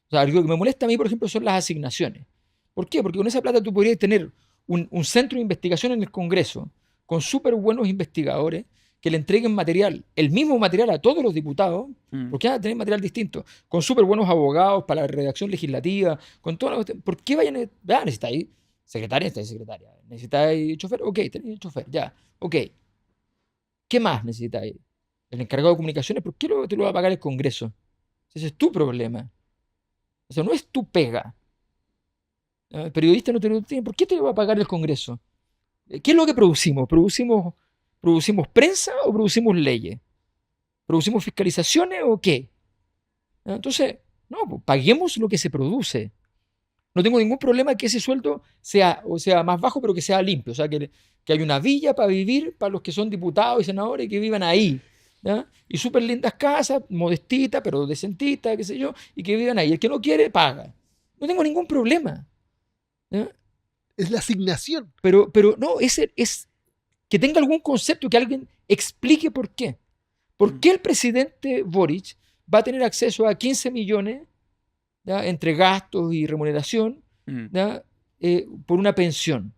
O sea, lo que me molesta a mí, por ejemplo, son las asignaciones. ¿Por qué? Porque con esa plata tú podrías tener un centro de investigación en el Congreso con súper buenos investigadores que le entreguen material, el mismo material a todos los diputados, porque van a tener material distinto, con súper buenos abogados para la redacción legislativa, con todo. ¿Por qué vayan a necesitáis secretaria? Necesitáis secretaria. ¿Necesitáis chofer? Ok, tenéis chofer, ya. Ok. ¿Qué más necesitáis? El encargado de comunicaciones, ¿por qué te lo va a pagar el Congreso? Ese es tu problema. O sea, no es tu pega. El periodista no te lo tiene. ¿Por qué te va a pagar el Congreso? ¿Qué es lo que producimos? ¿Producimos prensa o producimos leyes? ¿Producimos fiscalizaciones o qué? Entonces, no, pues, paguemos lo que se produce. No tengo ningún problema que ese sueldo sea más bajo, pero que sea limpio. O sea, que haya una villa para vivir para los que son diputados y senadores que vivan ahí. ¿Ya? Y súper lindas casas, modestitas, pero decentitas, qué sé yo, y que vivan ahí. El que no quiere, paga. No tengo ningún problema. ¿Ya? Es la asignación. Pero no, es que tenga algún concepto, que alguien explique por qué. ¿Por qué el presidente Boric va a tener acceso a 15 millones, ¿ya?, entre gastos y remuneración, ¿ya?, por una pensión?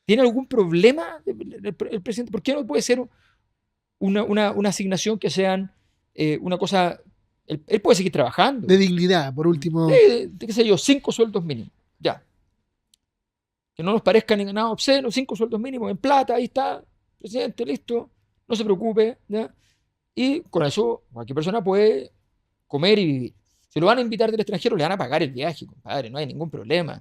¿Tiene algún problema el presidente? ¿Por qué no puede ser una asignación que sean una cosa? Él puede seguir trabajando. De dignidad, por último. Qué sé yo, 5 sueldos mínimos. Ya. Que no nos parezca nada obsceno, 5 sueldos mínimos en plata, ahí está, presidente, listo, no se preocupe, ¿ya? Y con eso cualquier persona puede comer y vivir. Si lo van a invitar del extranjero, le van a pagar el viaje, compadre, no hay ningún problema.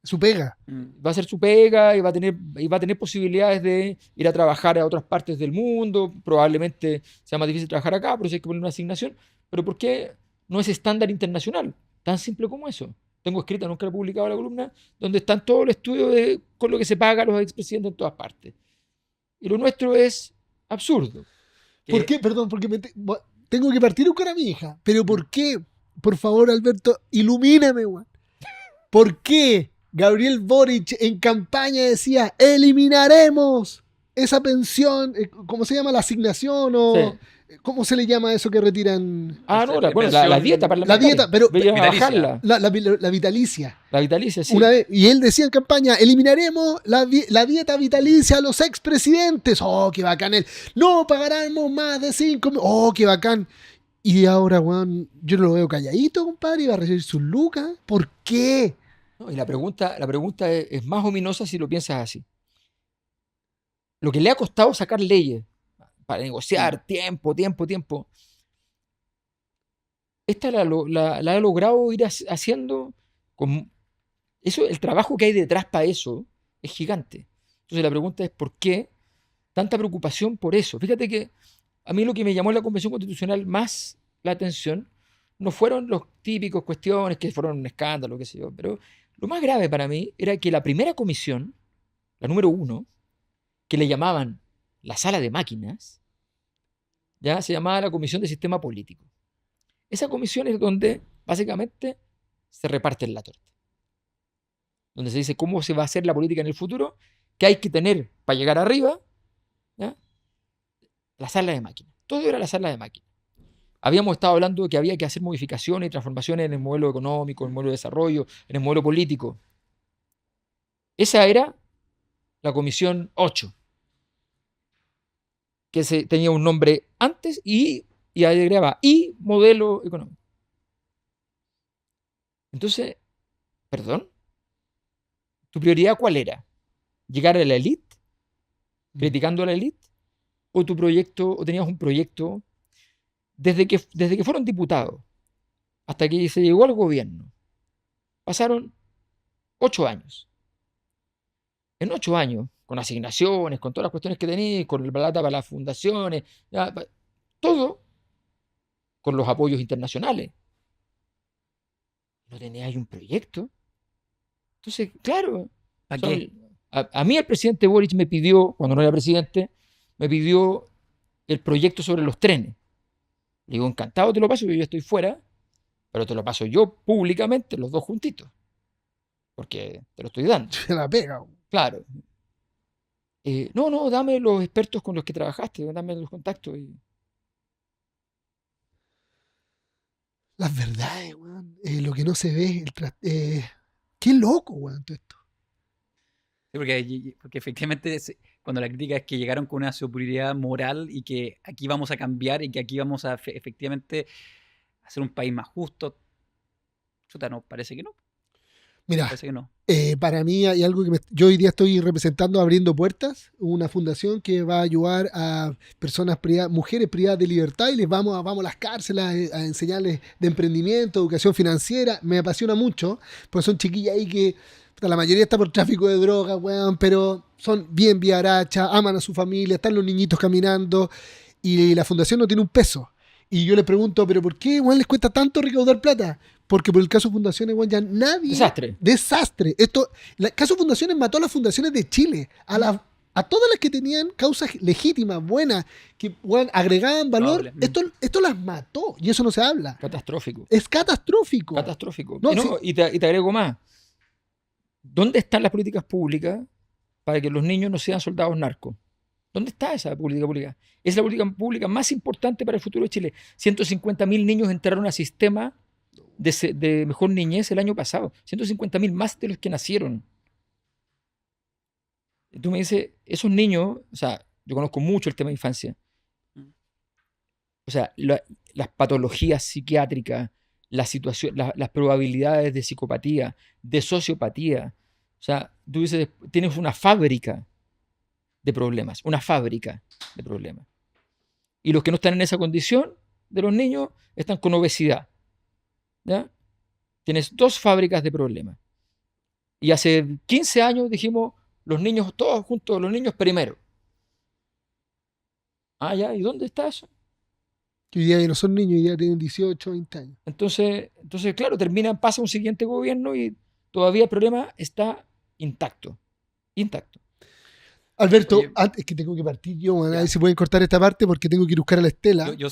Su pega. Va a ser su pega y va a tener posibilidades de ir a trabajar a otras partes del mundo. Probablemente sea más difícil trabajar acá, pero sí hay que poner una asignación. Pero ¿por qué no es estándar internacional? Tan simple como eso. Tengo escrita, nunca he publicado la columna, donde están todos los estudios con lo que se paga a los expresidentes en todas partes. Y lo nuestro es absurdo. ¿Por qué? Perdón, porque tengo que partir a buscar a mi hija. Pero ¿por qué? Por favor, Alberto, ilumíname, weón. ¿Por qué Gabriel Boric en campaña decía: eliminaremos esa pensión, ¿cómo se llama? La asignación o... Sí. ¿Cómo se le llama eso que retiran? No, la dieta parlamentaria. La dieta, pero bajarla. La vitalicia. La vitalicia, sí. Una vez, y él decía en campaña: eliminaremos la dieta vitalicia a los expresidentes. ¡Oh, qué bacán! No pagaremos más de 5 mil. ¡Oh, qué bacán! Y ahora, weón, yo lo veo calladito, compadre, y va a recibir sus lucas. ¿Por qué? No, y la pregunta es más ominosa si lo piensas así. Lo que le ha costado sacar leyes para negociar, tiempo. Esta la ha logrado ir haciendo con eso. El trabajo que hay detrás para eso es gigante. Entonces la pregunta es: ¿por qué tanta preocupación por eso? Fíjate que a mí lo que me llamó en la Convención Constitucional más la atención no fueron los típicos cuestiones que fueron un escándalo, qué sé yo, pero lo más grave para mí era que la primera comisión, la número 1, que le llamaban la sala de máquinas, ya se llamaba la Comisión de Sistema Político. Esa comisión es donde básicamente se reparte la torta, donde se dice cómo se va a hacer la política en el futuro, qué hay que tener para llegar arriba, ¿ya? La sala de máquinas. Todo era la sala de máquinas. Habíamos estado hablando de que había que hacer modificaciones y transformaciones en el modelo económico, en el modelo de desarrollo, en el modelo político. Esa era la Comisión 8, que tenía un nombre antes y agregaba y modelo económico. Entonces, perdón, ¿tu prioridad cuál era? ¿Llegar a la élite? ¿Criticando a la élite? ¿O tu proyecto, o tenías un proyecto desde que fueron diputados hasta que se llegó al gobierno? Pasaron 8 años. En 8 años, con asignaciones, con todas las cuestiones que tenéis, con el plata para las fundaciones, ya, todo con los apoyos internacionales. No teníais un proyecto. Entonces, claro, a mí el presidente Boric me pidió, cuando no era presidente, me pidió el proyecto sobre los trenes. Le digo: encantado te lo paso, yo ya estoy fuera, pero te lo paso yo públicamente, los dos juntitos, porque te lo estoy dando. Se la pega. Claro. No, dame los expertos con los que trabajaste, dame los contactos. Las verdades, weón. Lo que no se ve. Qué loco, weón, todo esto. Sí, porque efectivamente cuando la crítica es que llegaron con una superioridad moral y que aquí vamos a cambiar y que aquí vamos a efectivamente hacer un país más justo, chuta, no, parece que no. Mira, Parece que no. para mí hay algo que yo hoy día estoy representando Abriendo Puertas, una fundación que va a ayudar a personas privadas, mujeres privadas de libertad y les vamos a las cárceles a enseñarles de emprendimiento, educación financiera. Me apasiona mucho, porque son chiquillas ahí que puta, la mayoría está por tráfico de drogas, weón, pero son bien viarachas, aman a su familia, están los niñitos caminando y la fundación no tiene un peso. Y yo le pregunto, ¿pero por qué, weón, les cuesta tanto recaudar plata? Porque por el caso Fundaciones, weón, ya nadie... Desastre. Desastre. El caso Fundaciones mató a las fundaciones de Chile. A todas las que tenían causas legítimas, buenas, que weón, agregaban valor. Probable. Esto las mató. Y eso no se habla. Catastrófico. Es catastrófico. Catastrófico. No, y, no, sí. y te agrego más. ¿Dónde están las políticas públicas para que los niños no sean soldados narcos? ¿Dónde está esa política pública? Es la política pública más importante para el futuro de Chile. 150.000 niños entraron al sistema de mejor niñez el año pasado. 150.000 más de los que nacieron. Y tú me dices, esos niños, o sea, yo conozco mucho el tema de infancia. O sea, las patologías psiquiátricas, las probabilidades de psicopatía, de sociopatía. O sea, tú dices, tienes una fábrica de problemas, una fábrica de problemas. Y los que no están en esa condición de los niños están con obesidad. ¿Ya? Tienes 2 fábricas de problemas. Y hace 15 años dijimos, los niños todos juntos, los niños primero. Ah, ya, ¿y dónde está eso? Que hoy día ya no son niños, hoy día tienen 18, 20 años. Entonces claro, pasa un siguiente gobierno y todavía el problema está intacto. Intacto. Alberto, Oye, antes que tengo que partir yo, a ya. ver si pueden cortar esta parte porque tengo que ir a buscar a la Estela. Yo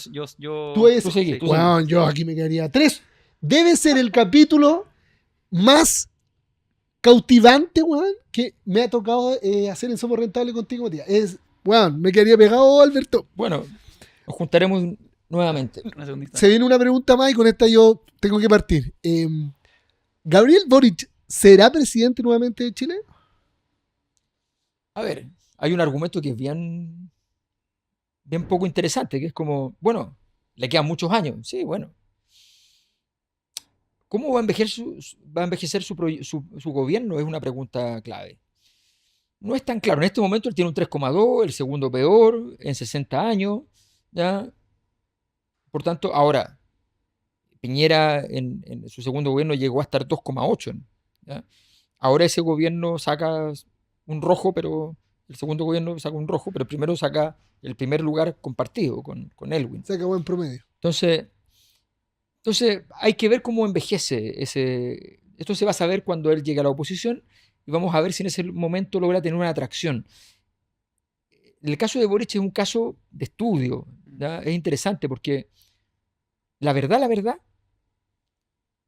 Tú seguí, tú Bueno, yo aquí me quedaría 3. Debe ser el capítulo más cautivante, weón, que me ha tocado hacer en Somos Rentable contigo, Matías. Weón, me quedaría pegado, Alberto. Bueno, nos juntaremos nuevamente. una segundita. Se viene una pregunta más y con esta yo tengo que partir. ¿Gabriel Boric será presidente nuevamente de Chile? A ver, hay un argumento que es bien poco interesante, que es como, bueno, le quedan muchos años. Sí, bueno. ¿Cómo va a envejecer su gobierno? Es una pregunta clave. No es tan claro. En este momento él tiene un 3,2, el segundo peor, en 60 años. ¿Ya? Por tanto, ahora, Piñera en su segundo gobierno llegó a estar 2,8. ¿Ya? Ahora ese gobierno saca un rojo, pero el segundo gobierno saca un rojo, pero primero saca el primer lugar compartido con Elwin. Se acabó en promedio. Entonces hay que ver cómo envejece ese. Esto se va a saber cuando él llegue a la oposición y vamos a ver si en ese momento logra tener una atracción. El caso de Boric es un caso de estudio. ¿Ya? Es interesante porque la verdad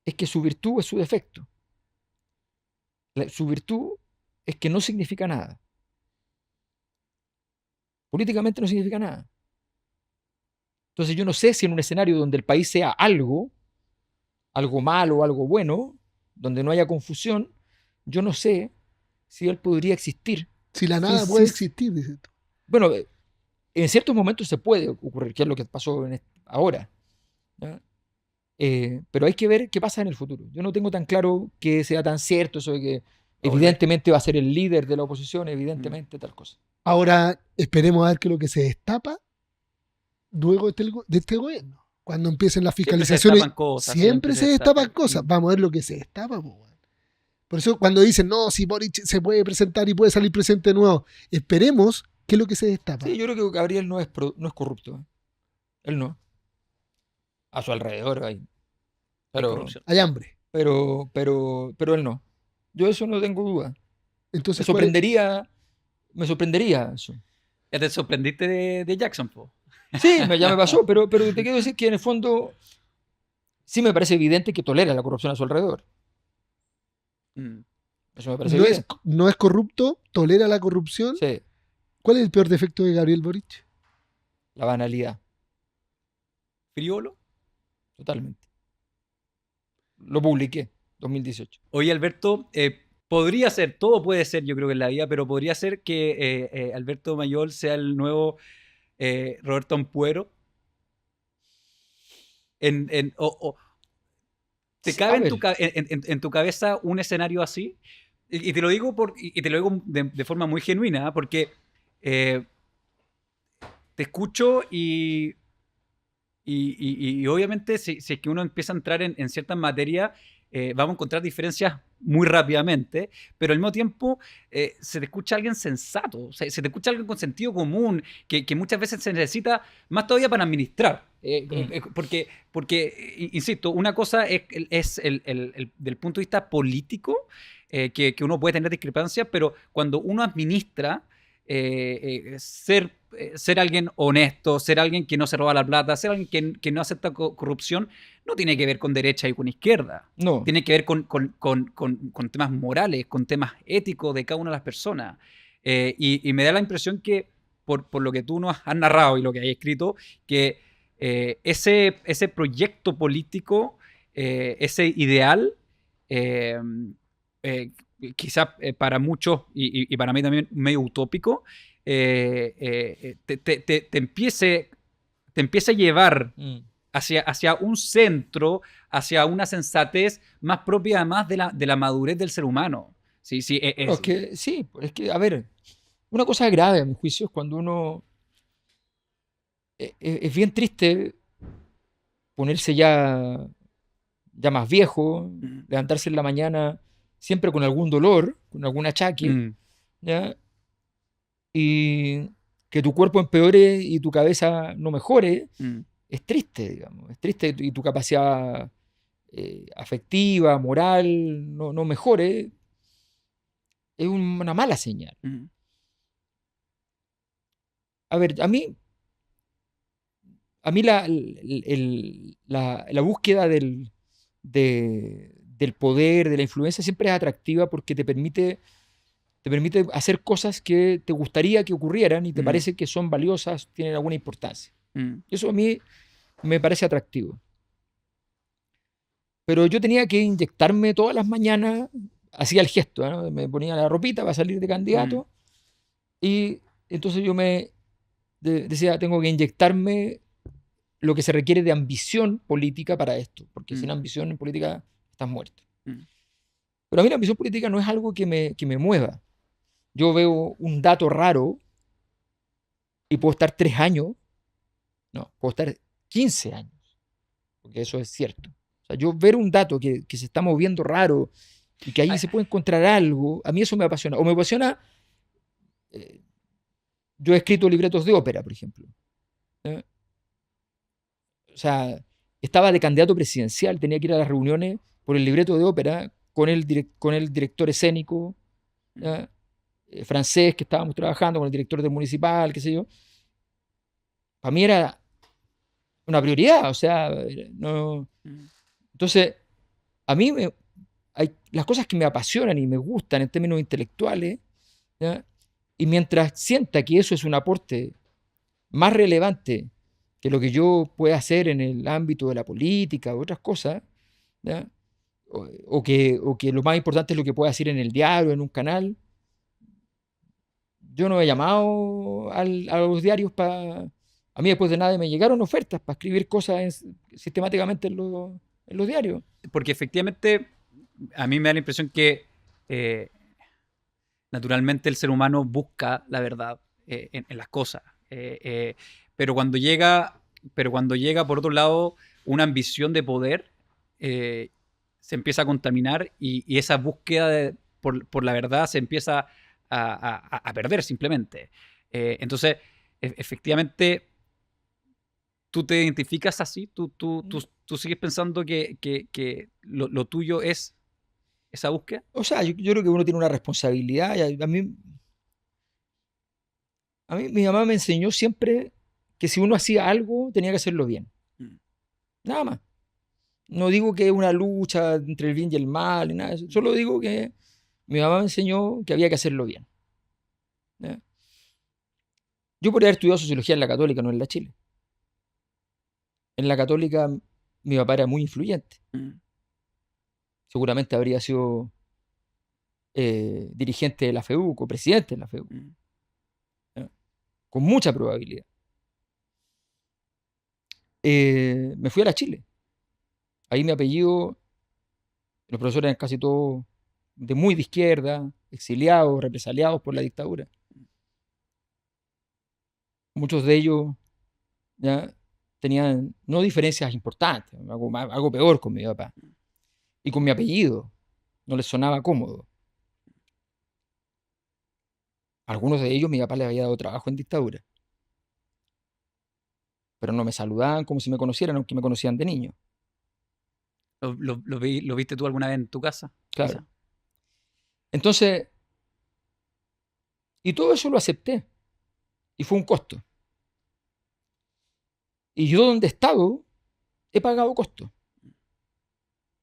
es que su virtud es su defecto. Su virtud es que no significa nada. Políticamente no significa nada. Entonces yo no sé si en un escenario donde el país sea algo malo o algo bueno, donde no haya confusión, yo no sé si él podría existir. Si la nada Sí, puede sí. existir, dice tú. Bueno, en ciertos momentos se puede ocurrir, que es lo que pasó ahora. ¿Ya? Pero hay que ver qué pasa en el futuro. Yo no tengo tan claro que sea tan cierto eso de que evidentemente va a ser el líder de la oposición, evidentemente tal cosa. Ahora esperemos a ver qué es lo que se destapa luego de este gobierno. Cuando empiecen las fiscalizaciones, siempre se destapan cosas. Vamos a ver lo que se destapa. Por eso cuando dicen, no, si Boric se puede presentar y puede salir presidente de nuevo, esperemos qué es lo que se destapa. Sí, yo creo que Gabriel no es corrupto. Él no. A su alrededor Hay hambre. pero él no. Yo eso no tengo duda. Entonces, Me sorprendería eso. Ya te sorprendiste de Jackson, po. Sí, ya me pasó, pero te quiero decir que en el fondo sí me parece evidente que tolera la corrupción a su alrededor. Eso me parece evidente. No es corrupto, tolera la corrupción. Sí, ¿Cuál es el peor defecto de Gabriel Boric? la banalidad, ¿Friolo? totalmente. Lo publiqué, 2018. Oye, Alberto, podría ser, todo puede ser, yo creo que en la vida, pero podría ser que Alberto Mayol sea el nuevo Roberto Ampuero. ¿Te A cabe ver, en tu cabeza un escenario así? Y te lo digo, y te lo digo de forma muy genuina, porque eh, te escucho y obviamente si es que uno empieza a entrar en ciertas materias, vamos a encontrar diferencias muy rápidamente, pero al mismo tiempo se te escucha alguien sensato, se te escucha alguien con sentido común, que muchas veces se necesita más todavía para administrar. Porque, insisto, una cosa es del punto de vista político, que uno puede tener discrepancias, pero cuando uno administra, ser alguien honesto, ser alguien que no se roba la plata, ser alguien que no acepta corrupción, no tiene que ver con derecha y con izquierda. no. Tiene que ver con temas morales, con temas éticos de cada una de las personas. Y me da la impresión que, por lo que tú nos has narrado y lo que has escrito, que ese proyecto político, ese ideal, eh, eh, quizás para muchos y para mí también medio utópico, te empiece a llevar Mm. hacia un centro, hacia una sensatez más propia además de la madurez del ser humano. Sí, sí, Bueno, es que, a ver, una cosa grave a mi juicio es cuando uno, es bien triste ponerse ya más viejo, mm, levantarse en la mañana siempre con algún dolor, con algún achaque, mm, ¿ya? Y que tu cuerpo empeore y tu cabeza no mejore, mm, es triste, digamos, es triste y tu capacidad afectiva, moral, no mejore, es una mala señal. mm, A ver, a mí la búsqueda del poder, de la influencia, siempre es atractiva porque te permite hacer cosas que te gustaría que ocurrieran y te mm, parece que son valiosas, tienen alguna importancia. mm, Eso a mí me parece atractivo. Pero yo tenía que inyectarme todas las mañanas, hacía el gesto, ¿no? Me ponía la ropita para salir de mm, candidato y entonces yo decía, tengo que inyectarme lo que se requiere de ambición política para esto, porque sin mm, ambición en política estás muerto. mm, Pero a mí la ambición política no es algo que me mueva. Yo veo un dato raro y puedo estar 3 años, no, puedo estar 15 años, porque eso es cierto. O sea, yo ver un dato que se está moviendo raro y que ahí ah, se puede encontrar algo, a mí eso me apasiona. O me apasiona, eh, yo he escrito libretos de ópera, por ejemplo. ¿Eh? O sea, estaba de candidato presidencial, tenía que ir a las reuniones por el libreto de ópera con el director escénico, mm, ¿ya? Francés que estábamos trabajando, con el director del municipal, qué sé yo. Para mí era una prioridad, o sea, no. mm, Entonces, a mí hay las cosas que me apasionan y me gustan en términos intelectuales, ¿ya? Y mientras sienta que eso es un aporte más relevante que lo que yo pueda hacer en el ámbito de la política o otras cosas, ¿ya? O que lo más importante es lo que pueda hacer en el diario, en un canal, yo no he llamado a los diarios para. A mí después de nada me llegaron ofertas para escribir cosas sistemáticamente en los diarios. porque efectivamente a mí me da la impresión que eh, naturalmente el ser humano busca la verdad en las cosas. Pero cuando llega, por otro lado, una ambición de poder, se empieza a contaminar y esa búsqueda por la verdad se empieza a perder simplemente. Entonces, efectivamente, tú te identificas así, tú sigues pensando que lo tuyo es esa búsqueda. O sea, yo creo que uno tiene una responsabilidad. Y a mí mi mamá me enseñó siempre que si uno hacía algo, tenía que hacerlo bien. Mm, Nada más. No digo que es una lucha entre el bien y el mal, ni nada de eso. Solo digo que mi mamá me enseñó que había que hacerlo bien. ¿Ya? Yo podría haber estudiado sociología en la Católica, no en la Chile. En la Católica mi papá era muy influyente. mm, Seguramente habría sido dirigente de la FEUC o presidente de la FEUC, mm. ¿ya? Con mucha probabilidad. Me fui a la Chile. Ahí mi apellido Los profesores eran casi todos muy de izquierda, exiliados, represaliados por la dictadura. Muchos de ellos ya tenían no diferencias importantes, algo peor con mi papá. Y con mi apellido, no les sonaba cómodo. A algunos de ellos mi papá les había dado trabajo en dictadura. Pero no me saludaban como si me conocieran, aunque me conocían de niño. ¿Lo viste tú alguna vez en tu casa? Claro. Quizá. Entonces, y todo eso lo acepté. Y fue un costo. Y yo donde he estado, he pagado costos.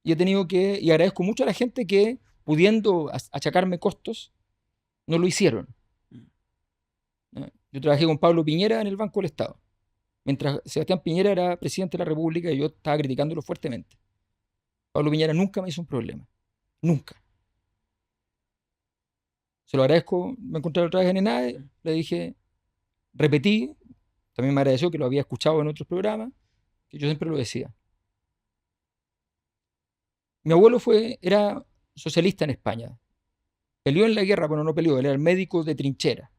Y he tenido que, y agradezco mucho a la gente que, pudiendo achacarme costos, no lo hicieron. ¿No? Yo trabajé con Pablo Piñera en el Banco del Estado, mientras Sebastián Piñera era presidente de la República y yo estaba criticándolo fuertemente. Pablo Piñera nunca me hizo un problema. Nunca. Se lo agradezco. Me encontré otra vez en ENADE, le dije, repetí, también me agradeció que lo había escuchado en otros programas, que yo siempre lo decía. Mi abuelo era socialista en España. Peleó en la guerra, pero no peleó. Él era el médico de trinchera.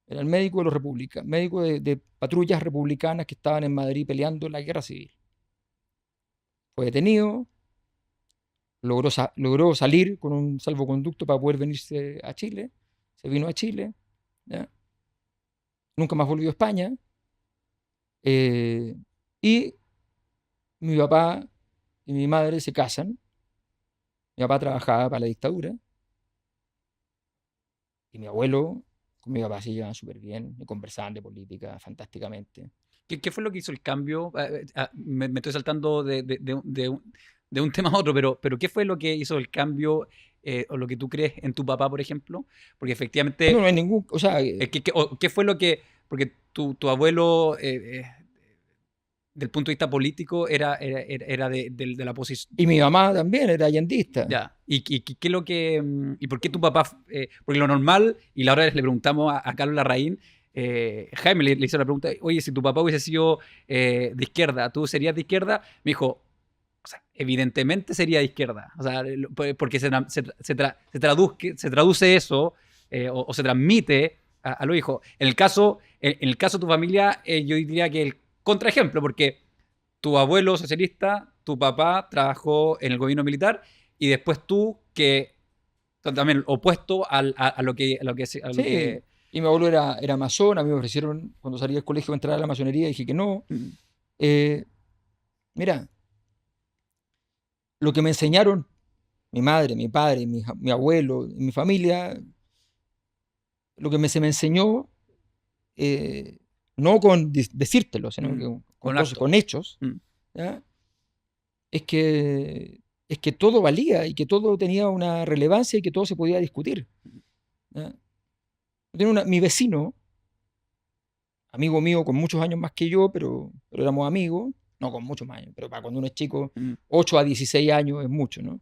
Era el médico de los republicanos, médico de patrullas republicanas que estaban en Madrid peleando en la guerra civil. Fue detenido, logró salir con un salvoconducto para poder venirse a Chile. Se vino a Chile. ¿Ya? Nunca más volvió a España. Y mi papá y mi madre se casan. Mi papá trabajaba para la dictadura. Y mi abuelo con mi papá se llevaban súper bien y conversaban de política fantásticamente. ¿Qué fue lo que hizo el cambio? Me estoy saltando de un tema a otro, pero ¿qué fue lo que hizo el cambio o lo que tú crees en tu papá, por ejemplo? Porque efectivamente, No hay ningún, o sea, ¿qué fue lo que, porque tu abuelo, del punto de vista político, era de la posición? y mi mamá también era allendista. Ya. ¿Y qué es lo que, y por qué tu papá? Porque lo normal, y la otra vez le preguntamos a Carlos Larraín, Jaime le hizo la pregunta, oye, si tu papá hubiese sido de izquierda, ¿tú serías de izquierda? Me dijo, o sea, evidentemente sería de izquierda. O sea, porque se traduce eso o se transmite a los hijos. En el caso de tu familia, yo diría que el contraejemplo, porque tu abuelo socialista, tu papá trabajó en el gobierno militar y después tú que también opuesto a lo que Sí, y mi abuelo era masón. A mí me ofrecieron cuando salí del colegio entrar a la masonería y dije que no. Mira, lo que me enseñaron mi madre, mi padre, mi abuelo, mi familia, lo que se me enseñó, no con decírtelo, sino que con hechos, ¿ya? Es que todo valía y que todo tenía una relevancia y que todo se podía discutir. ¿Ya? Mi vecino, amigo mío con muchos años más que yo, pero éramos amigos, no con muchos más años, pero para cuando uno es chico, 8 a 16 años es mucho, ¿no?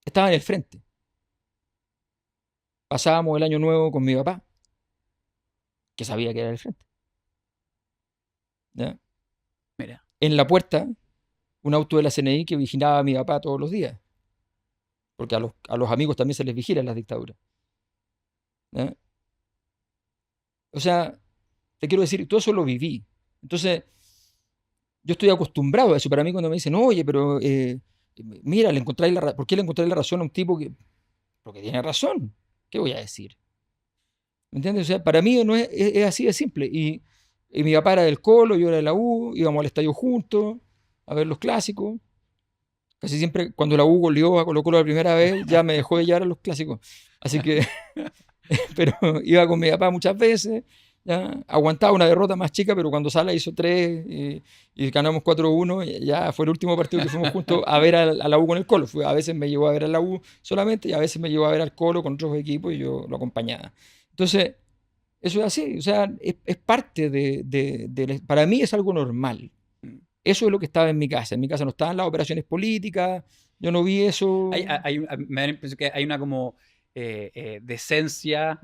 Estaba en el frente. Pasábamos el año nuevo con mi papá, que sabía que era el frente. ¿Ya? Mira. En la puerta, un auto de la CNI que vigilaba a mi papá todos los días. Porque a los amigos también se les vigila en las dictaduras. ¿Ya? O sea, te quiero decir, todo eso lo viví. Entonces, yo estoy acostumbrado a eso. Para mí cuando me dicen, oye, pero mira, ¿por qué le encontráis la razón a un tipo que... Porque tiene razón. ¿Qué voy a decir? ¿Me entiendes? O sea, para mí no es así de simple. Y mi papá era del Colo, yo era de la U, íbamos al estadio juntos a ver los clásicos. Casi siempre cuando la U goleó a Colo Colo la primera vez, ya me dejó de llevar a los clásicos. Así que, pero iba con mi papá muchas veces, ya aguantaba una derrota más chica, pero cuando Sala hizo 3 y ganamos 4-1, ya fue el último partido que fuimos juntos a ver a la U con el Colo. A veces me llevó a ver a la U solamente y a veces me llevó a ver al Colo con otros equipos y yo lo acompañaba. Entonces, eso es así, o sea, es parte para mí es algo normal. Eso es lo que estaba en mi casa. En mi casa no estaban las operaciones políticas, yo no vi eso. Me da la impresión que hay una como decencia,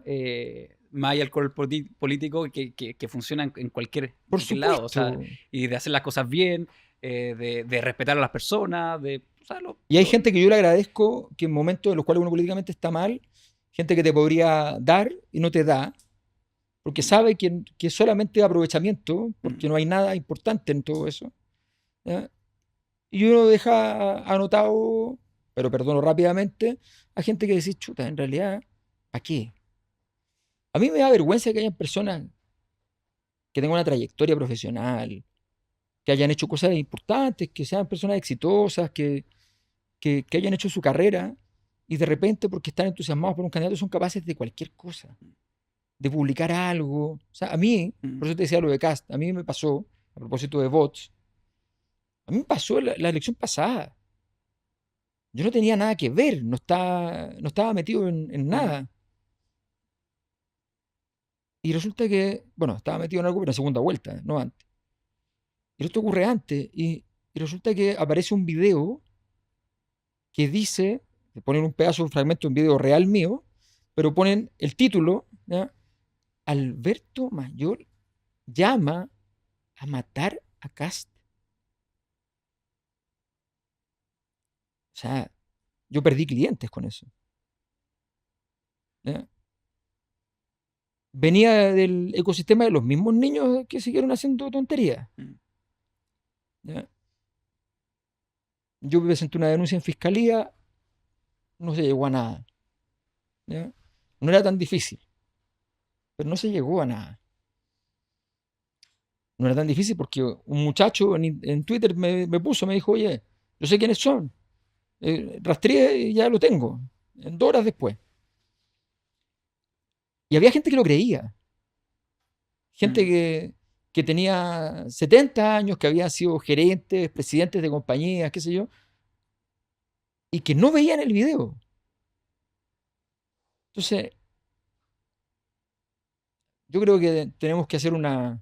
más allá del color político, que funciona en cualquier lado. O sea, y de hacer las cosas bien. de respetar a las personas, o sea, Y hay gente que yo le agradezco que en momentos en los cuales uno políticamente está mal, gente que te podría dar y no te da, porque sabe que es solamente aprovechamiento, porque no hay nada importante en todo eso. ¿Ya? Y uno deja anotado, pero perdono rápidamente, a gente que dice, chuta, en realidad, ¿para qué? A mí me da vergüenza que hayan personas que tengan una trayectoria profesional, que hayan hecho cosas importantes, que sean personas exitosas, que hayan hecho su carrera y de repente, porque están entusiasmados por un candidato, son capaces de cualquier cosa, de publicar algo. O sea, a mí, por eso te decía lo de Cast, a mí me pasó, a propósito de bots, a mí me pasó la elección pasada. Yo no tenía nada que ver, no estaba metido en nada. Y resulta que, bueno, estaba metido en algo, pero en segunda vuelta, no antes. Y esto ocurre antes. Y resulta que aparece un video que dice, ponen un pedazo, un fragmento de un video real mío, pero ponen el título, ¿ya? Alberto Mayor llama a matar a Cast. O sea, yo perdí clientes con eso. ¿Ya? Venía del ecosistema de los mismos niños que siguieron haciendo tonterías. ¿Ya? Yo presenté una denuncia en fiscalía, no se llegó a nada. ¿Ya? No era tan difícil, pero no se llegó a nada. No era tan difícil porque un muchacho en Twitter me puso, me dijo, oye, yo sé quiénes son. Rastreé y ya lo tengo, en 2 horas después. Y había gente que lo creía. Gente que tenía 70 años, que habían sido gerentes, presidentes de compañías, qué sé yo, y que no veían el video. Entonces, yo creo que tenemos que hacer una...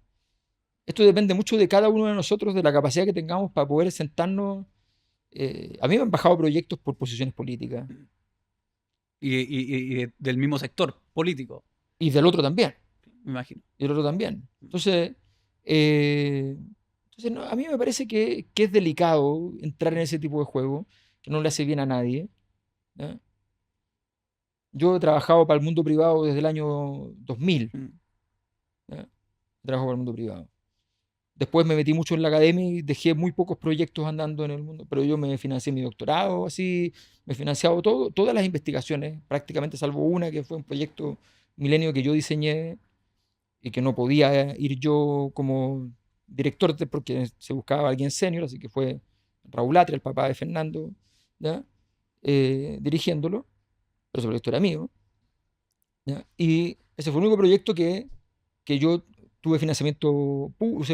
Esto depende mucho de cada uno de nosotros, de la capacidad que tengamos para poder sentarnos. A mí me han bajado proyectos por posiciones políticas. Y del mismo sector político, Y del otro también. me imagino. Y del otro también. Entonces, no, a mí me parece que es delicado entrar en ese tipo de juego, que no le hace bien a nadie. ¿Ya? Yo he trabajado para el mundo privado desde el año 2000. ¿Ya? Trabajo para el mundo privado. Después me metí mucho en la academia y dejé muy pocos proyectos andando en el mundo, pero yo me financié mi doctorado, así, me he financiado todas las investigaciones, prácticamente salvo una que fue un proyecto milenio que yo diseñé y que no podía ir yo como director porque se buscaba alguien senior, así que fue Raúl Atria, el papá de Fernando, ¿ya? Dirigiéndolo, pero ese proyecto era mío, ¿ya? Y ese fue el único proyecto que yo tuve usé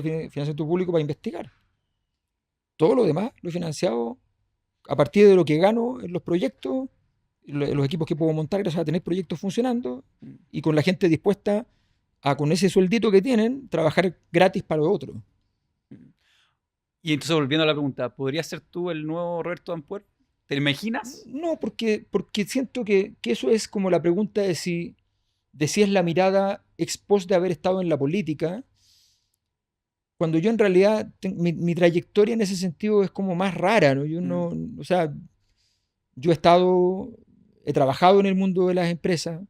financiamiento público para investigar. Todo lo demás lo he financiado a partir de lo que gano en los proyectos, en los equipos que puedo montar gracias a tener proyectos funcionando y con la gente dispuesta a, con ese sueldito que tienen, trabajar gratis para los otros. Y entonces, volviendo a la pregunta, ¿podrías ser tú el nuevo Roberto Ampuero? ¿Te lo imaginas? No, porque siento que eso es como la pregunta de si es la mirada ex post de haber estado en la política, cuando yo en realidad, mi trayectoria en ese sentido es como más rara, ¿no? Yo no, o sea, yo he trabajado en el mundo de las empresas,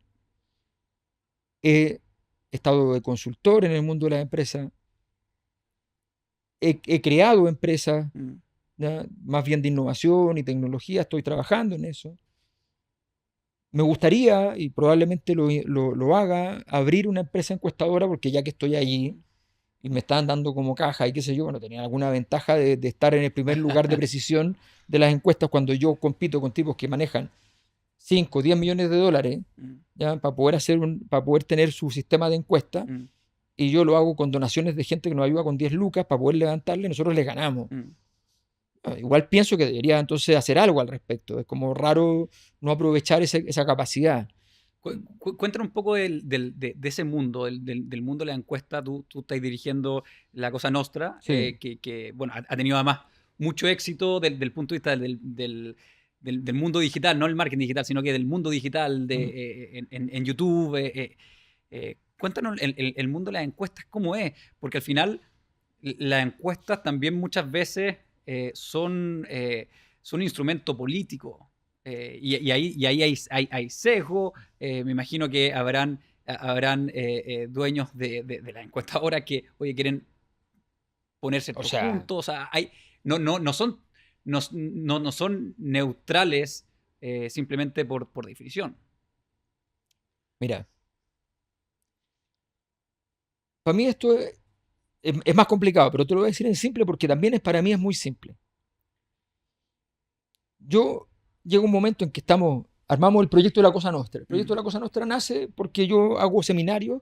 he estado de consultor en el mundo de las empresas, he creado empresas, ¿ya? Más bien de innovación y tecnología, estoy trabajando en eso. Me gustaría, y probablemente lo haga, abrir una empresa encuestadora, porque ya que estoy ahí y me están dando como caja y qué sé yo, bueno, tenía alguna ventaja de estar en el primer lugar de precisión de las encuestas cuando yo compito con tipos que manejan 5 o 10 millones de dólares, ¿ya? Para poder tener su sistema de encuesta, y yo lo hago con donaciones de gente que nos ayuda con 10 lucas para poder levantarle, nosotros les ganamos. Igual pienso que debería entonces hacer algo al respecto. Es como raro no aprovechar esa capacidad. Cuéntanos un poco de ese mundo, del mundo de la encuesta. Tú estás dirigiendo la Cosa Nostra, Sí. que bueno, ha tenido además mucho éxito del punto de vista del mundo digital, no el marketing digital, sino que del mundo digital en YouTube. Cuéntanos el mundo de las encuestas, cómo es, porque al final las encuestas también muchas veces son un instrumento político. Y ahí hay sesgo. Me imagino que habrán dueños de la encuestadora que, oye, quieren poner ciertos puntos. O sea, no son neutrales simplemente por definición. Mira, para mí esto es más complicado, pero te lo voy a decir en simple porque también para mí es muy simple. Llega un momento en que armamos el proyecto de la Cosa Nostra. El proyecto de la Cosa Nostra nace porque yo hago seminarios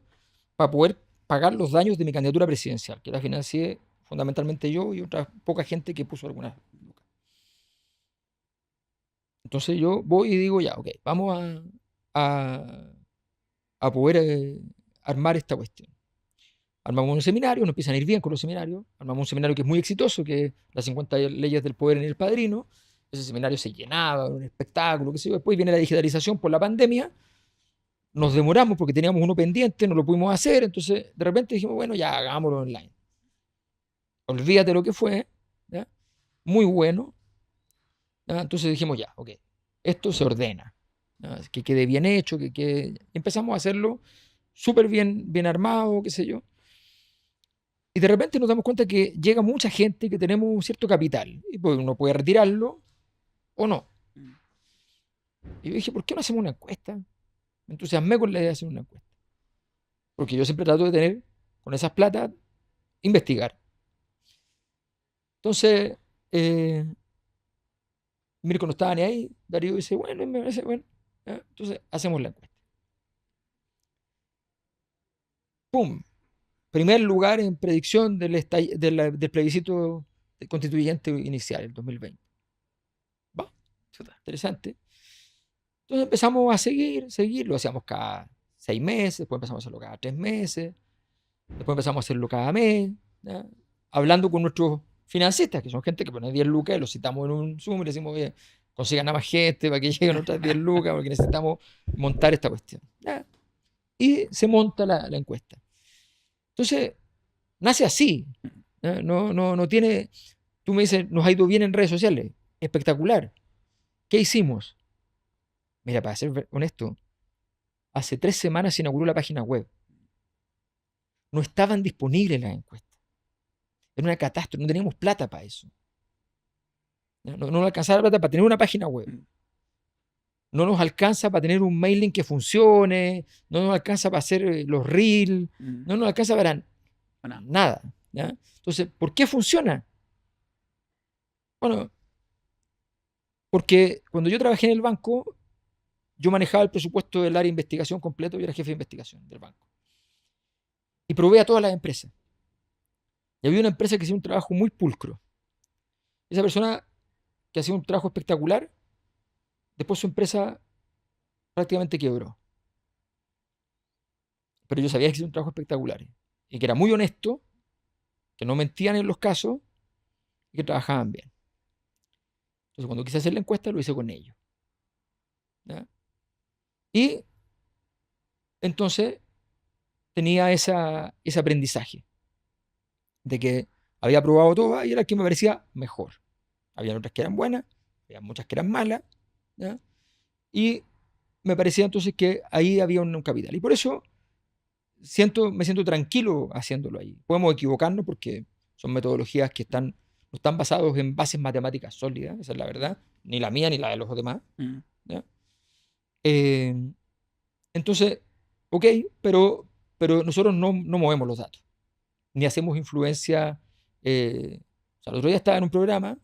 para poder pagar los daños de mi candidatura presidencial, que la financié fundamentalmente yo y otra poca gente que puso algunas lucas. Entonces yo voy y digo, ya, ok, vamos a poder armar esta cuestión. Armamos un seminario, nos empiezan a ir bien con los seminarios. Armamos un seminario que es muy exitoso, que es las 50 leyes del poder en El Padrino. Ese seminario se llenaba, un espectáculo, qué sé yo. Después viene la digitalización por la pandemia. Nos demoramos porque teníamos uno pendiente, no lo pudimos hacer. Entonces, de repente dijimos, bueno, ya hagámoslo online. Olvídate lo que fue, ¿ya? Muy bueno, ¿ya? Entonces dijimos, ya, ok, esto se ordena, ¿ya? Que quede bien hecho, empezamos a hacerlo súper bien armado, qué sé yo. Y de repente nos damos cuenta que llega mucha gente, que tenemos un cierto capital, y pues uno puede retirarlo o no. Y yo dije, ¿por qué no hacemos una encuesta? Me entusiasmé con la idea de hacer una encuesta. Porque yo siempre trato de tener, con esas platas, investigar. Entonces, Mirko no estaba ni ahí, Darío dice, bueno, me parece bueno. ¿Ya? Entonces, hacemos la encuesta. ¡Pum! Primer lugar en predicción del plebiscito constituyente inicial, el 2020. Va, interesante. Entonces empezamos a seguir, lo hacíamos cada 6 meses, después empezamos a hacerlo cada 3 meses, después empezamos a hacerlo cada mes, ¿ya? Hablando con nuestros financistas, que son gente que pone 10 lucas, y los citamos en un Zoom y le decimos, oye, consigan a más gente para que lleguen otras 10 lucas, porque necesitamos montar esta cuestión, ¿ya? Y se monta la encuesta. Entonces, nace así, ¿ya? No tiene, tú me dices, nos ha ido bien en redes sociales, espectacular. ¿Qué hicimos? Mira, para ser honesto, hace 3 semanas se inauguró la página web. No estaban disponibles las encuestas. Era una catástrofe, no teníamos plata para eso. No nos alcanzaba la plata para tener una página web. No nos alcanza para tener un mailing que funcione, no nos alcanza para hacer los reels, no nos alcanza para nada, ¿ya? Entonces, ¿por qué funciona? Bueno, porque cuando yo trabajé en el banco, yo manejaba el presupuesto del área de investigación completo, yo era jefe de investigación del banco. Y probé a todas las empresas. Y había una empresa que hacía un trabajo muy pulcro. Esa persona que hacía un trabajo espectacular, después su empresa prácticamente quebró. Pero yo sabía que hacía un trabajo espectacular y que era muy honesto, que no mentían en los casos y que trabajaban bien. Entonces, cuando quise hacer la encuesta, lo hice con ellos, ¿ya? Y entonces tenía ese aprendizaje de que había probado todas y era el que me parecía mejor. Había otras que eran buenas, había muchas que eran malas, ¿ya? Y me parecía entonces que ahí había un capital. Y por eso me siento tranquilo haciéndolo ahí. Podemos equivocarnos porque son metodologías que no están basadas en bases matemáticas sólidas, esa es la verdad, ni la mía ni la de los demás, ¿ya? Entonces, ok, pero nosotros no movemos los datos, ni hacemos influencia. O sea, el otro día estaba en un programa,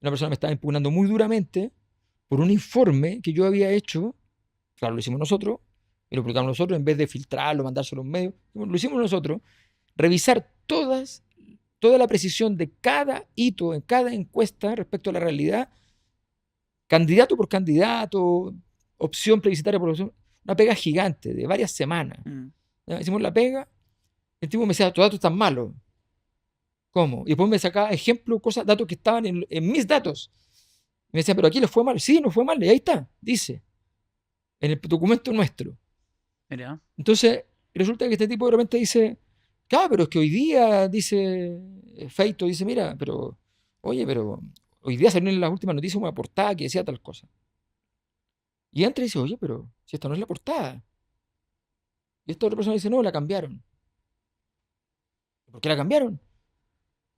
una persona me estaba impugnando muy duramente por un informe que yo había hecho. Claro, lo hicimos nosotros y lo publicamos nosotros en vez de filtrarlo, mandárselo a los medios. Lo hicimos nosotros, revisar toda la precisión de cada hito en cada encuesta respecto a la realidad, candidato por candidato, opción plebiscitaria por opción, una pega gigante de varias semanas. ¿Ya? Hicimos la pega, el tipo me decía, tus datos están malos. ¿Cómo? Y después me sacaba ejemplos, datos que estaban en mis datos. Y me decía, pero aquí les fue mal. Sí, no fue mal, y ahí está, dice, en el documento nuestro. Mira. Entonces, resulta que este tipo de repente dice, Claro, pero es que hoy día, dice Feito, dice, mira, pero, oye, pero hoy día salió en las últimas noticias una portada que decía tal cosa. Y entra y dice, oye, pero si esta no es la portada. Y esta otra persona dice, no, la cambiaron. ¿Por qué la cambiaron?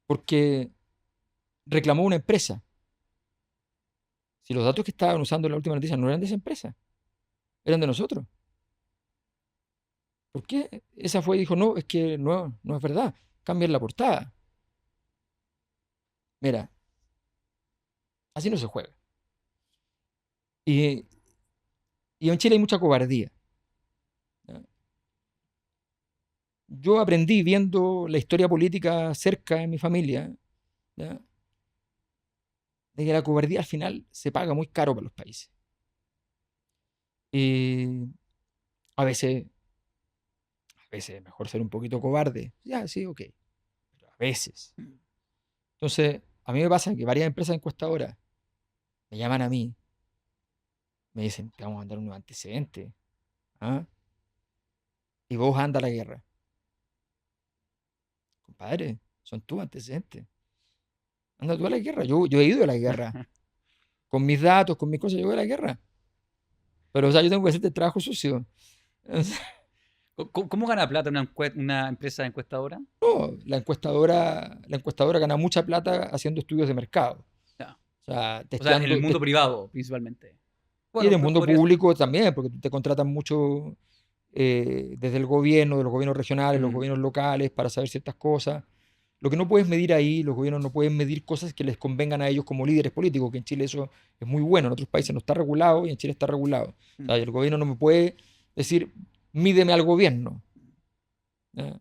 Porque reclamó una empresa. Si los datos que estaban usando en la última noticia no eran de esa empresa, eran de nosotros. ¿Por qué? Esa fue y dijo, no, es que no es verdad. Cambian la portada. Mira, así no se juega. Y, y en Chile hay mucha cobardía. ¿Ya? Yo aprendí viendo la historia política cerca en mi familia, ¿ya? De que la cobardía al final se paga muy caro para los países. Y a veces, a veces es mejor ser un poquito cobarde. Ya, sí, ok. Pero a veces. Entonces, a mí me pasa que varias empresas encuestadoras me llaman a mí, me dicen, te vamos a mandar unos antecedentes. ¿Ah? Y vos anda a la guerra. Compadre, son tus antecedentes. Anda tú a la guerra. Yo he ido a la guerra. Con mis datos, con mis cosas, yo voy a la guerra. Pero, o sea, yo tengo que hacerte el trabajo sucio. ¿Cómo gana plata una empresa encuestadora? No, la encuestadora gana mucha plata haciendo estudios de mercado. Ya. O sea, O sea, en el mundo privado, principalmente. y en el mundo podría ser. público también, porque te contratan mucho desde el gobierno, de los gobiernos regionales, los gobiernos locales, para saber ciertas cosas. Lo que no puedes medir ahí, los gobiernos no pueden medir cosas que les convengan a ellos como líderes políticos, que en Chile eso es muy bueno, en otros países no está regulado y en Chile está regulado. O sea, el gobierno no me puede decir, mídeme al gobierno, ¿ya?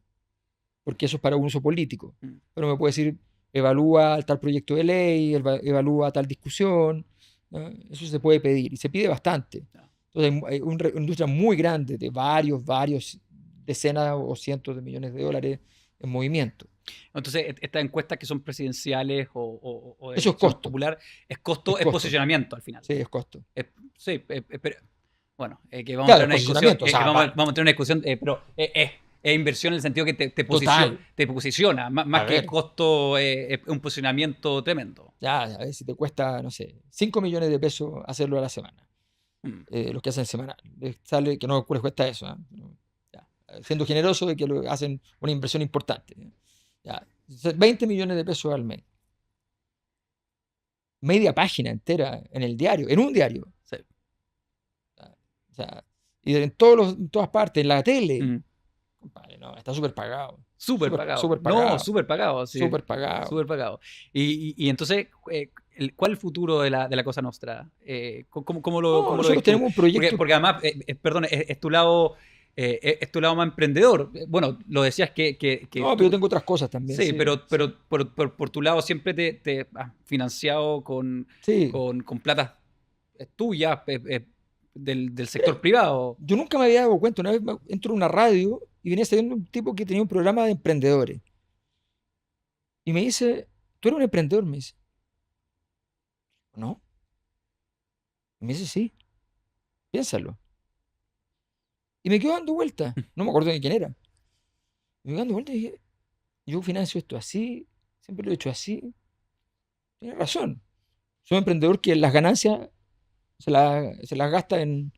Porque eso es para un uso político. Pero me puede decir, evalúa tal proyecto de ley, evalúa tal discusión, ¿ya? Eso se puede pedir y se pide bastante. Entonces hay una industria muy grande de varios decenas o cientos de millones de dólares en movimiento. Entonces, estas encuestas que son presidenciales o de Eso es elección costo. popular, es costo, Es es costo. posicionamiento al final. Sí, es costo. Sí, pero bueno, que vamos Claro, a tener una discusión, posicionamiento, o sea, vamos a tener una discusión, pero es inversión en el sentido que te posiciona, más que costo, es un posicionamiento tremendo. Ya, a ver si te cuesta, no sé, 5 millones de pesos hacerlo a la semana. Los que hacen semanal. Les sale que no les cuesta eso. Ya, siendo generoso de que hacen una inversión importante. Ya, 20 millones de pesos al mes. Media página entera en el diario, en un diario. Sí. O sea, y en todas partes, en la tele. Compadre, no, está súper pagado. Súper pagado. Súper pagado. No, súper pagado. Sí. Súper pagado. Súper pagado. Y entonces, ¿cuál es el futuro de la Cosa Nostra? ¿Cómo lo nosotros ves tenemos un proyecto. Porque además, perdón, es tu lado más emprendedor. Bueno, lo decías que No, pero yo tengo otras cosas también. Sí, pero por tu lado siempre te has financiado con platas tuyas del sector privado. Yo nunca me había dado cuenta. Una vez entro en una radio y venía saliendo un tipo que tenía un programa de emprendedores. Y me dice, ¿tú eres un emprendedor? Me dice. ¿No? Y me dice, sí. Piénsalo. Y me quedo dando vueltas. No me acuerdo de quién era. Y me quedo dando vueltas y dije, yo financio esto así, siempre lo he hecho así. Tiene razón. Soy un emprendedor que las ganancias se las gasta en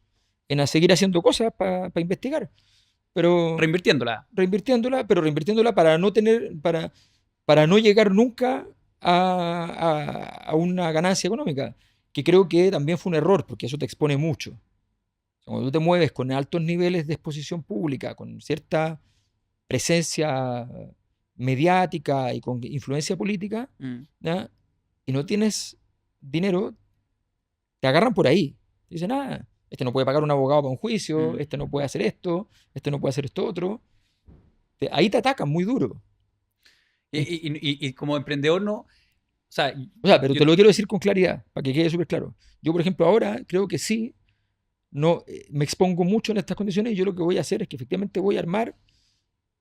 seguir haciendo cosas para investigar. Pero Reinvirtiéndola, pero reinvirtiéndola para no llegar nunca a una ganancia económica, que creo que también fue un error, porque eso te expone mucho. O sea, cuando tú te mueves con altos niveles de exposición pública, con cierta presencia mediática y con influencia política, ¿ya? Y no tienes dinero, te agarran por ahí. Dicen, este no puede pagar un abogado para un juicio, este no puede hacer esto, este no puede hacer esto otro. Ahí te atacan muy duro. y como emprendedor no... O sea, pero te lo quiero decir con claridad, para que quede súper claro. Yo, por ejemplo, ahora creo que sí, no, me expongo mucho en estas condiciones y yo lo que voy a hacer es que efectivamente voy a armar,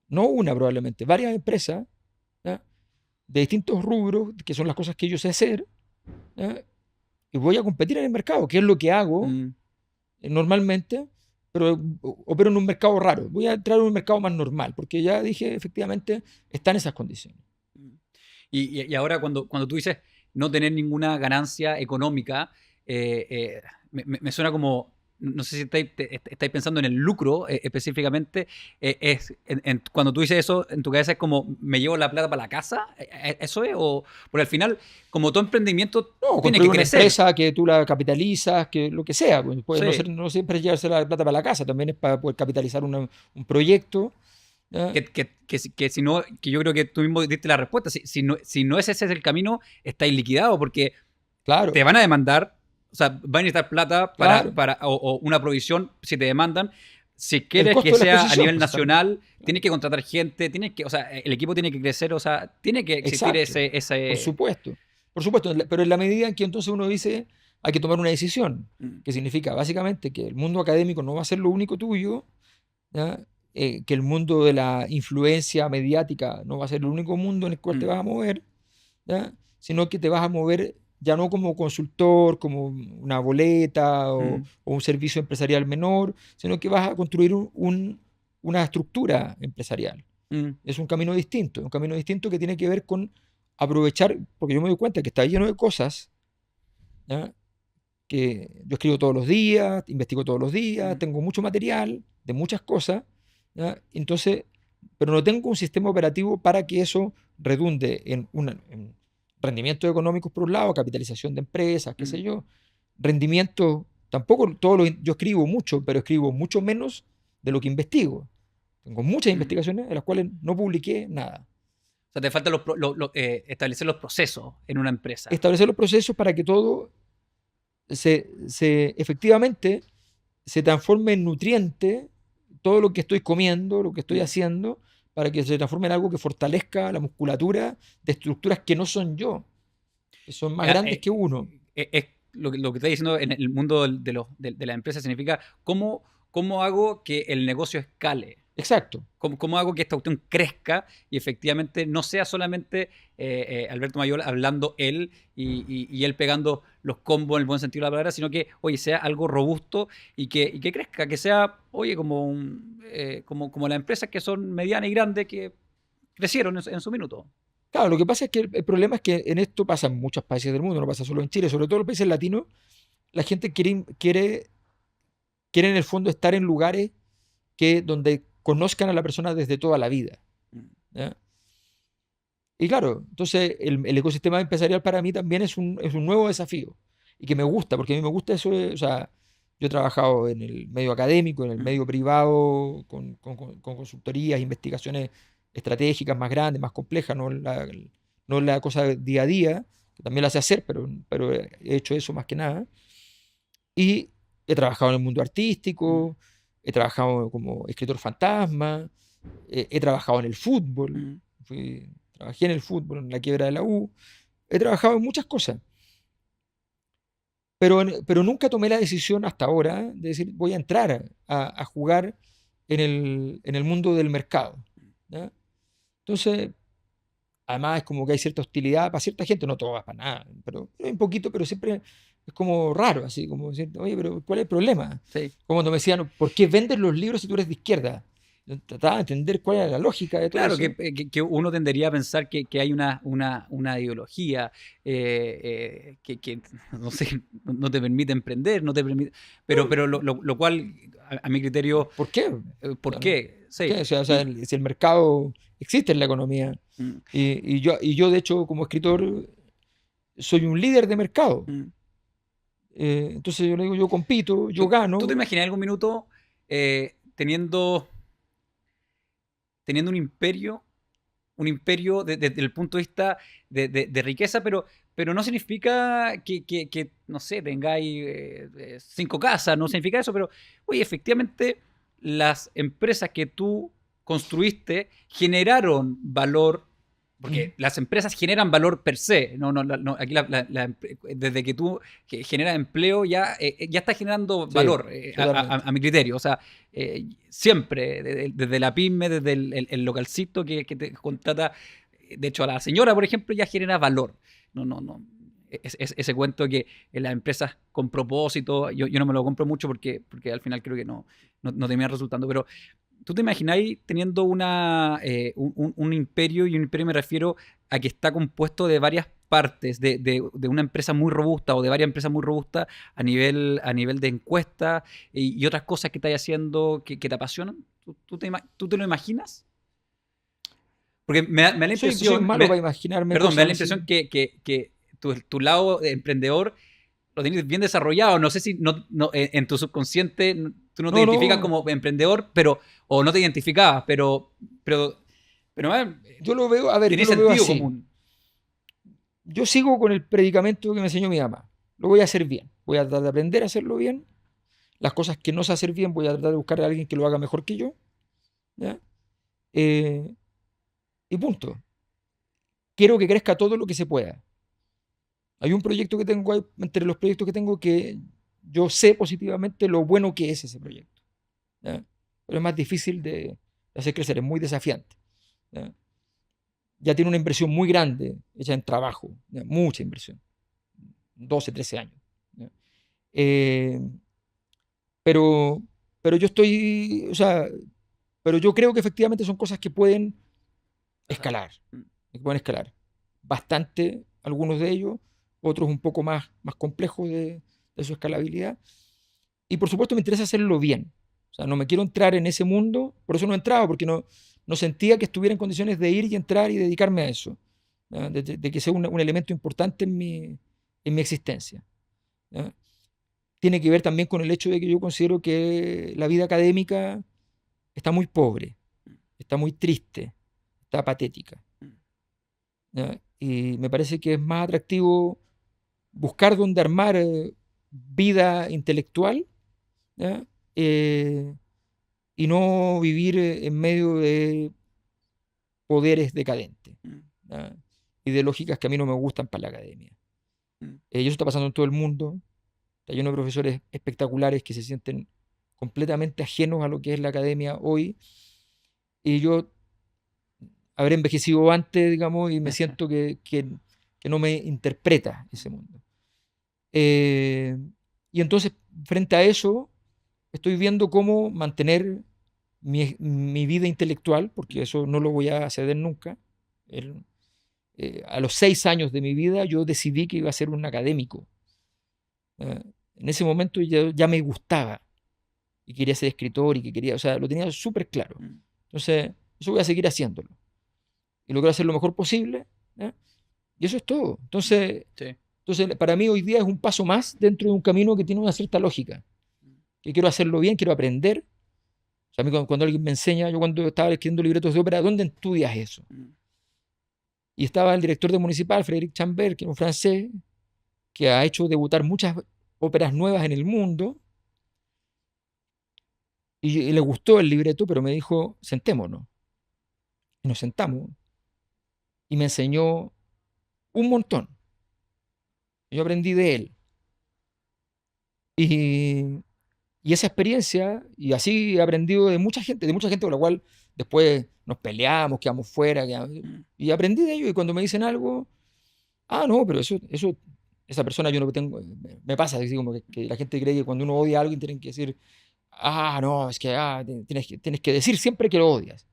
no una probablemente, varias empresas, ¿ya? De distintos rubros, que son las cosas que yo sé hacer, ¿ya? Y voy a competir en el mercado, que es lo que hago normalmente, pero opero en un mercado raro. Voy a entrar en un mercado más normal, porque ya dije, efectivamente, está en esas condiciones. Y ahora cuando tú dices no tener ninguna ganancia económica, me suena como, no sé si estáis pensando en el lucro específicamente, cuando tú dices eso, en tu cabeza es como, ¿me llevo la plata para la casa? ¿Eso es? Porque al final, como todo emprendimiento, No, tiene que construir una crecer. empresa que tú la capitalizas, que lo que sea. Pues, puede no, Sí. no siempre es llevarse la plata para la casa, también es para poder capitalizar un proyecto. ¿Ya? Que si no, que yo creo que tú mismo diste la respuesta. Si no es ese el camino, estáis liquidado porque Claro, te van a demandar, o sea, van a necesitar plata claro. o una provisión si te demandan. Si El quieres costo que de la sea a exposición, nivel pues también. nacional, tienes que contratar gente, o sea, el equipo tiene que crecer, o sea, tiene que existir Exacto, por ese. supuesto. Por supuesto, pero en la medida en que entonces uno dice, hay que tomar una decisión, Mm, que significa básicamente que el mundo académico no va a ser lo único tuyo, ¿ya? Que el mundo de la influencia mediática no va a ser el único mundo en el cual te mm, vas a mover, ¿ya? Sino que te vas a mover ya no como consultor, como una boleta mm, o un servicio empresarial menor, sino que vas a construir una estructura empresarial. mm, Es un camino distinto que tiene que ver con aprovechar, porque yo me doy cuenta que está lleno de cosas, ¿ya? Que yo escribo todos los días, investigo todos los días, mm, tengo mucho material de muchas cosas, ¿ya? Entonces, pero no tengo un sistema operativo para que eso redunde en rendimientos económicos por un lado, capitalización de empresas, qué sé mm. yo, rendimiento, tampoco yo escribo mucho, pero escribo mucho menos de lo que investigo. Tengo muchas Mm. investigaciones en las cuales no publiqué nada. O sea, te falta establecer los procesos en una empresa. Establecer los procesos para que todo efectivamente se transforme en nutriente, todo lo que estoy comiendo, lo que estoy Mm. haciendo, para que se transforme en algo que fortalezca la musculatura de estructuras que no son yo, que son más Eh, grandes que uno. es lo que está diciendo en el mundo de la empresa significa cómo hago que el negocio escale. Exacto. ¿Cómo hago que esta cuestión crezca y efectivamente no sea solamente Alberto Mayor hablando él y él pegando los combos en el buen sentido de la palabra, sino que, oye, sea algo robusto y que crezca, que sea, oye, como las empresas que son medianas y grandes que crecieron en su minuto. Claro, lo que pasa es que el problema es que en esto pasa en muchos países del mundo, no pasa solo en Chile, sobre todo en los países latinos, la gente quiere en el fondo estar en lugares donde conozcan a la persona desde toda la vida. ¿Ya? Y claro, entonces el ecosistema empresarial para mí también es un nuevo desafío y que me gusta, porque a mí me gusta eso, o sea, yo he trabajado en el medio académico, en el Mm, medio privado, con consultorías, investigaciones estratégicas más grandes, más complejas, no la cosa día a día, que también la sé hacer, pero he hecho eso más que nada. Y he trabajado en el mundo mm, artístico, he trabajado como escritor fantasma, he trabajado en el fútbol, mm. trabajé en el fútbol, en la quiebra de la U, he trabajado en muchas cosas, pero nunca tomé la decisión hasta ahora de decir voy a entrar a jugar en el mundo del mercado. ¿Ya? Entonces, además es como que hay cierta hostilidad para cierta gente, no todas, para nada, pero un poquito, pero siempre es como raro, así como decir, oye, pero ¿cuál es el problema? Sí. Como cuando me decían, ¿por qué vendes los libros si tú eres de izquierda? Yo trataba de entender cuál era la lógica de todo Claro, eso. que uno tendería a pensar que hay una ideología que, no sé, no te permite emprender, no te permite. No, Pero lo cual, a mi criterio, ¿por qué? O ¿por sea, no, qué? ¿por Sí. qué? O sea, Y, si el mercado existe en la economía, mm, y yo, de hecho, como escritor, soy un líder de mercado. mm. Entonces yo le digo, yo compito, yo ¿Tú te gano. imaginas algún minuto teniendo un imperio desde el punto de vista de riqueza, pero no significa que, no sé, tengáis 5 casas, no significa eso, pero, oye, efectivamente, las empresas que tú construiste generaron valor, Mm, porque las empresas generan valor per se, aquí desde que tú generas empleo ya estás generando sí, valor totalmente. a mi criterio, o sea, siempre, desde la pyme, desde el localcito que te contrata, de hecho a la señora, por ejemplo, ya genera valor. No, no, no. ese cuento de que en las empresas con propósito, yo no me lo compro mucho porque al final creo que no termina resultando, pero ¿tú te imagináis teniendo un imperio? Y un imperio me refiero a que está compuesto de varias partes, de una empresa muy robusta o de varias empresas muy robustas a nivel de encuesta y otras cosas que estás haciendo que te apasionan. ¿Tú te lo imaginas? Porque me da la Soy impresión... malo para imaginarme Perdón, me da la cosas impresión así. que tu lado de emprendedor lo tienes bien desarrollado. No sé si en tu subconsciente tú no te No, identificas no, como emprendedor, o no te identificabas, pero yo lo veo, a ver, tiene yo lo veo sentido así. común. Yo sigo con el predicamento que me enseñó mi mamá. Lo voy a hacer bien. Voy a tratar de aprender a hacerlo bien. Las cosas que no sé hacer bien, voy a tratar de buscar a alguien que lo haga mejor que yo. ¿Ya? Eh, y punto. Quiero que crezca todo lo que se pueda. Hay un proyecto que tengo, entre los proyectos que tengo, que yo sé positivamente lo bueno que es ese proyecto. ¿Ya? Pero es más difícil de hacer crecer, es muy desafiante. ¿Ya? Ya tiene una inversión muy grande hecha en trabajo, ¿ya? Mucha inversión, 12, 13 años. ¿Ya? Eh, pero, pero yo estoy, o sea, pero yo creo que efectivamente son cosas que pueden escalar, que pueden escalar bastante, algunos de ellos, otros un poco más complejos de su escalabilidad. Y por supuesto me interesa hacerlo bien. O sea, no me quiero entrar en ese mundo, por eso no he entrado, porque no sentía que estuviera en condiciones de ir y entrar y dedicarme a eso, ¿ya? De que sea un elemento importante en mi existencia. ¿Ya? Tiene que ver también con el hecho de que yo considero que la vida académica está muy pobre, está muy triste, está patética. ¿Ya? Y me parece que es más atractivo buscar dónde armar vida intelectual, ¿ya? Eh, y no vivir en medio de poderes decadentes, ¿ya? Y de lógicas que a mí no me gustan para la academia. Y eso está pasando en todo el mundo. Está lleno de profesores espectaculares que se sienten completamente ajenos a lo que es la academia hoy. Y yo habré envejecido antes, digamos, y me siento que no me interpreta ese mundo. Eh, y entonces, frente a eso, estoy viendo cómo mantener mi vida intelectual, porque eso no lo voy a ceder nunca. El- a los 6 años de mi vida yo decidí que iba a ser un académico. Eh, en ese momento ya me gustaba y quería ser escritor y que quería, o sea, lo tenía súper claro. Entonces, eso voy a seguir haciéndolo. Y lo quiero hacer lo mejor posible. ¿Ya? Y eso es todo. Sí. Entonces, para mí hoy día es un paso más dentro de un camino que tiene una cierta lógica. Que quiero hacerlo bien, quiero aprender. O sea, a mí cuando alguien me enseña, yo cuando estaba escribiendo libretos de ópera, ¿dónde estudias eso? Y estaba el director de municipal, Frédéric Chambert, que es un francés, que ha hecho debutar muchas óperas nuevas en el mundo, y le gustó el libreto, pero me dijo, sentémonos. Y nos sentamos, y me enseñó un montón. Yo aprendí de él. Y, y esa experiencia, y así he aprendido de mucha gente con la cual después nos peleamos, quedamos fuera, y aprendí de ellos. Y cuando me dicen algo, no, pero esa persona yo no tengo, me pasa, así como que la gente cree que cuando uno odia a alguien tienen que decir, no, es que tienes que decir siempre que lo odias.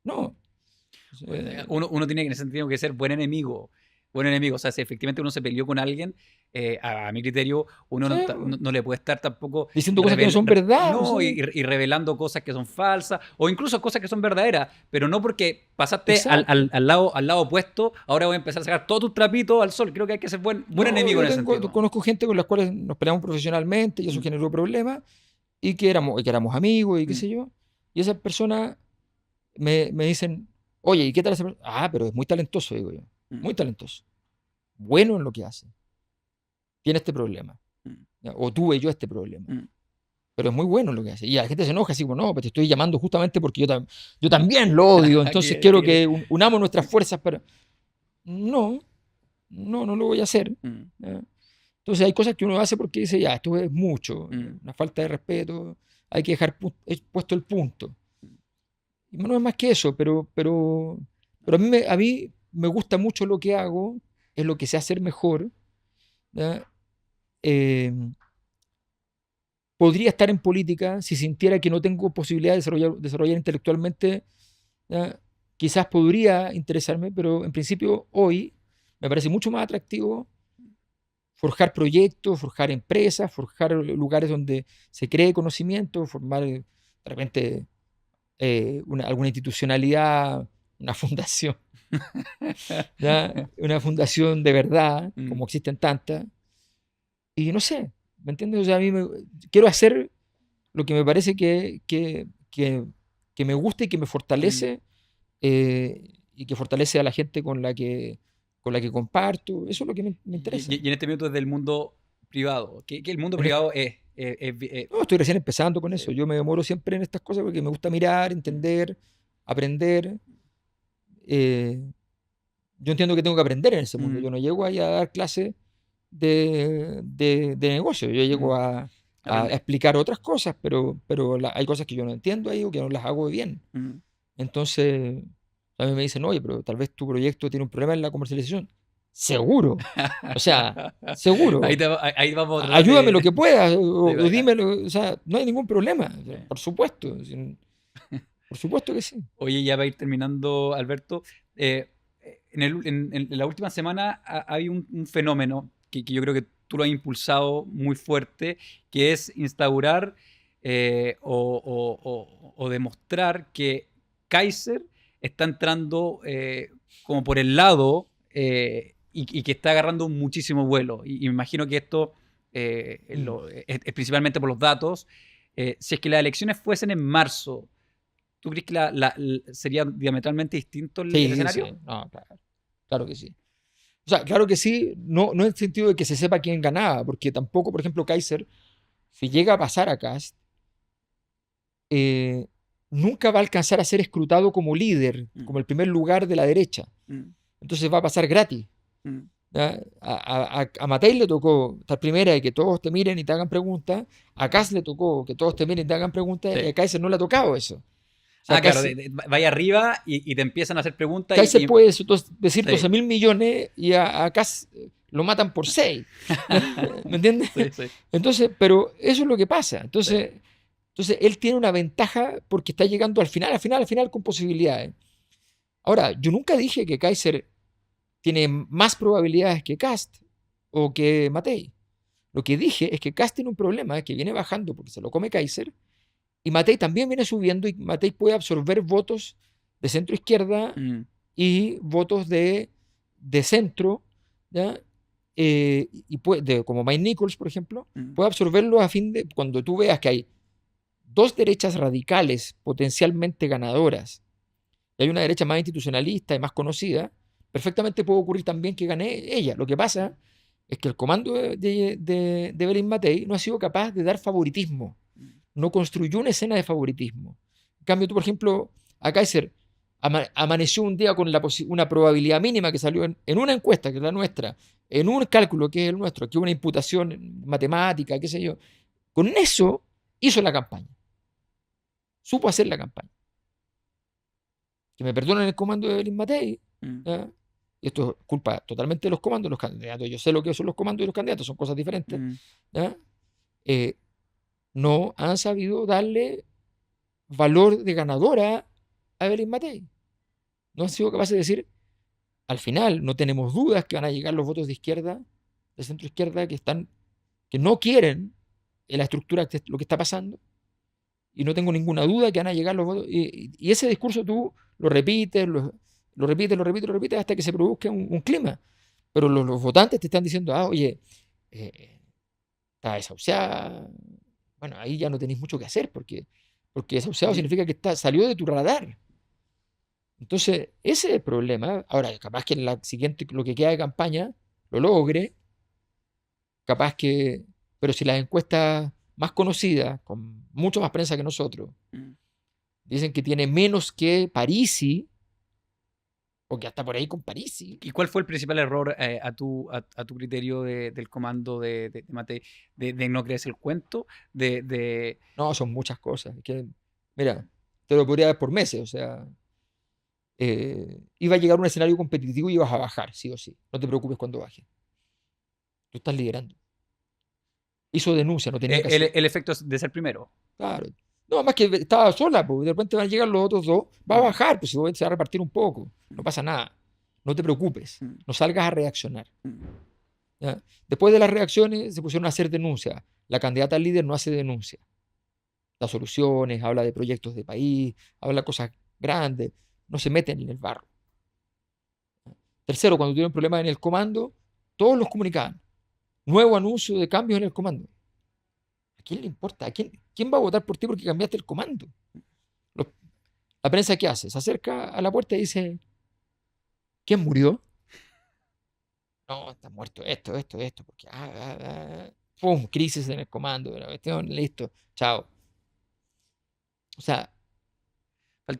No. Uno tiene en ese sentido que ser buen enemigo. Buen enemigo. O sea, si efectivamente uno se peleó con alguien, a mi criterio, uno Sí, no le puede estar tampoco diciendo cosas que no son verdad. O no, sea, y revelando cosas que son falsas, o incluso cosas que son verdaderas, pero no porque pasaste exacto. al lado opuesto, ahora voy a empezar a sacar todos tus trapitos al sol. Creo que hay que ser buen No, enemigo en ese sentido. conozco gente con las cuales nos peleamos profesionalmente y eso Mm, generó problemas y que éramos amigos y qué mm, sé yo. Y esas personas me dicen, oye, ¿y qué tal esa persona? Pero es muy talentoso, digo yo. mm, Muy talentoso. Bueno en lo que hace. Tiene este problema. mm, ¿Ya? O tuve yo este problema. mm. Pero es muy bueno en lo que hace. Y la gente se enoja así como, no, pues te estoy llamando justamente porque yo también lo odio. Entonces quiero que unamos nuestras fuerzas para... No, no lo voy a hacer. Mm, ¿Ya? Entonces hay cosas que uno hace porque dice, ya, esto es mucho, mm, una falta de respeto, hay que dejar puesto el punto. Y no es más que eso, pero a mí me gusta mucho lo que hago, es lo que sé hacer mejor, ¿ya? Eh, Podría estar en política si sintiera que no tengo posibilidad de desarrollar intelectualmente. ¿Ya? Quizás podría interesarme, pero en principio hoy me parece mucho más atractivo forjar proyectos, forjar empresas, forjar lugares donde se cree conocimiento, formar de repente alguna institucionalidad, una fundación, ¿ya? Una fundación de verdad, Mm. como existen tantas, y no sé, ¿me entiendes? O sea, quiero hacer lo que me parece que me gusta y que me Mm. fortalece, y que fortalece a la gente con la que comparto. Eso es lo que me interesa. Y en este minuto desde el mundo privado, que el mundo En privado No, estoy recién empezando con eso. eh, Yo me demoro siempre en estas cosas porque me gusta mirar, entender, aprender. Eh, yo entiendo que tengo que aprender en ese mundo. mm, Yo no llego ahí a dar clases de negocio. Yo llego mm, a aprender. explicar otras cosas, pero hay cosas que yo no entiendo ahí o que no las hago bien. Mm. Entonces, a mí me dicen, oye, pero tal vez tu proyecto tiene un problema en la comercialización. Seguro. O sea, seguro. Ahí vamos a tratar Ayúdame lo que puedas o de- dímelo. O sea, no hay ningún problema. O sea, eh. por supuesto. Por supuesto que sí. Oye, ya va a ir terminando, Alberto. En la última semana hay un fenómeno que yo creo que tú lo has impulsado muy fuerte, que es instaurar o demostrar que Kaiser está entrando como por el lado y que está agarrando muchísimo vuelo. Y me imagino que esto Mm. es principalmente por los datos. Si es que las elecciones fuesen en marzo, ¿tú crees que sería diametralmente distinto el Sí, sí. escenario? No, claro. Claro que sí. O sea, claro que sí, no en el sentido de que se sepa quién ganaba, porque tampoco, por ejemplo, Kaiser, si llega a pasar a Kast, eh, nunca va a alcanzar a ser escrutado como líder, Mm, como el primer lugar de la derecha. mm, Entonces va a pasar gratis. mm. ¿Ya? A Matei le tocó estar primera y que todos te miren y te hagan preguntas. A Kast le tocó que todos te miren y te hagan preguntas. Y Sí. a Kaiser no le ha tocado eso. O sea, Ah, claro, vaya arriba y te empiezan a hacer preguntas Kaiser puede decir sí, 12.000 millones y a Kast lo matan por 6. ¿Me entiendes? sí, sí, Entonces, pero eso es lo que pasa. sí. Entonces él tiene una ventaja porque está llegando al final con posibilidades. Ahora, yo nunca dije que Kaiser tiene más probabilidades que Kast o que Matei. Lo que dije es que Kast tiene un problema que viene bajando porque se lo come Kaiser y Matei también viene subiendo y Matei puede absorber votos de centro izquierda Mm, y votos de centro, ¿ya? Y puede, como Mike Nichols, por ejemplo, mm, puede absorberlo a fin de cuando tú veas que hay dos derechas radicales potencialmente ganadoras y hay una derecha más institucionalista y más conocida, perfectamente puede ocurrir también que gane ella. Lo que pasa es que el comando de Belín Matei no ha sido capaz de dar favoritismo, mm, no construyó una escena de favoritismo. En cambio, tú, por ejemplo, a Kaiser amaneció un día con una probabilidad mínima que salió en una encuesta, que es la nuestra, en un cálculo que es el nuestro, que es una imputación matemática, qué sé yo. Con eso hizo la campaña, supo hacer la campaña. Que me perdonen el comando de Belín Matei, mm, ¿ya? Y esto es culpa totalmente de los comandos de los candidatos. Yo sé lo que son los comandos y los candidatos, son cosas diferentes. mm. ¿Ya? Eh, no han sabido darle valor de ganadora a Belín Matei. No han sido capaces de decir, al final no tenemos dudas que van a llegar los votos de izquierda, de centro izquierda, que no quieren en la estructura lo que está pasando, y no tengo ninguna duda que van a llegar los votos. Y ese discurso tú lo repites, lo repites, lo repites, lo repites hasta que se produzca un clima. Pero los votantes te están diciendo, oye, eh, está desahuciada. Bueno, ahí ya no tenéis mucho que hacer porque desahuciado Y- significa que salió de tu radar. Entonces, ese es el problema. Ahora, capaz que en la siguiente, lo que queda de campaña, lo logre, capaz que, pero si las encuestas más conocidas, con mucho más prensa que nosotros, mm. dicen que tiene menos que Parisi, porque hasta por ahí con Parisi. ¿Y cuál fue el principal error a tu criterio del comando de Matei? De no creerse el cuento, de No, son muchas cosas. Mira, te lo podría dar por meses, o sea, iba a llegar un escenario competitivo y ibas a bajar, sí o sí. No te preocupes cuando baje. Tú estás liderando. Hizo denuncia, no tenía que hacer. El efecto de ser primero. Claro. No, más que estaba sola, pues de repente van a llegar los otros dos, va a bajar, pues se va a repartir un poco, no pasa nada, no te preocupes, no salgas a reaccionar. ¿Ya? Después de las reacciones se pusieron a hacer denuncias. La candidata al líder no hace denuncia, da soluciones, habla de proyectos de país, habla de cosas grandes, no se meten en el barro. Tercero, cuando tuvieron problemas en el comando, todos los comunicaban. Nuevo anuncio de cambios en el comando. ¿A quién le importa? ¿Quién va a votar por ti porque cambiaste el comando? La prensa, ¿qué hace? Se acerca a la puerta y dice, ¿quién murió? No, está muerto esto, porque ¡pum! Crisis en el comando, la cuestión, listo, chao. O sea, a ver,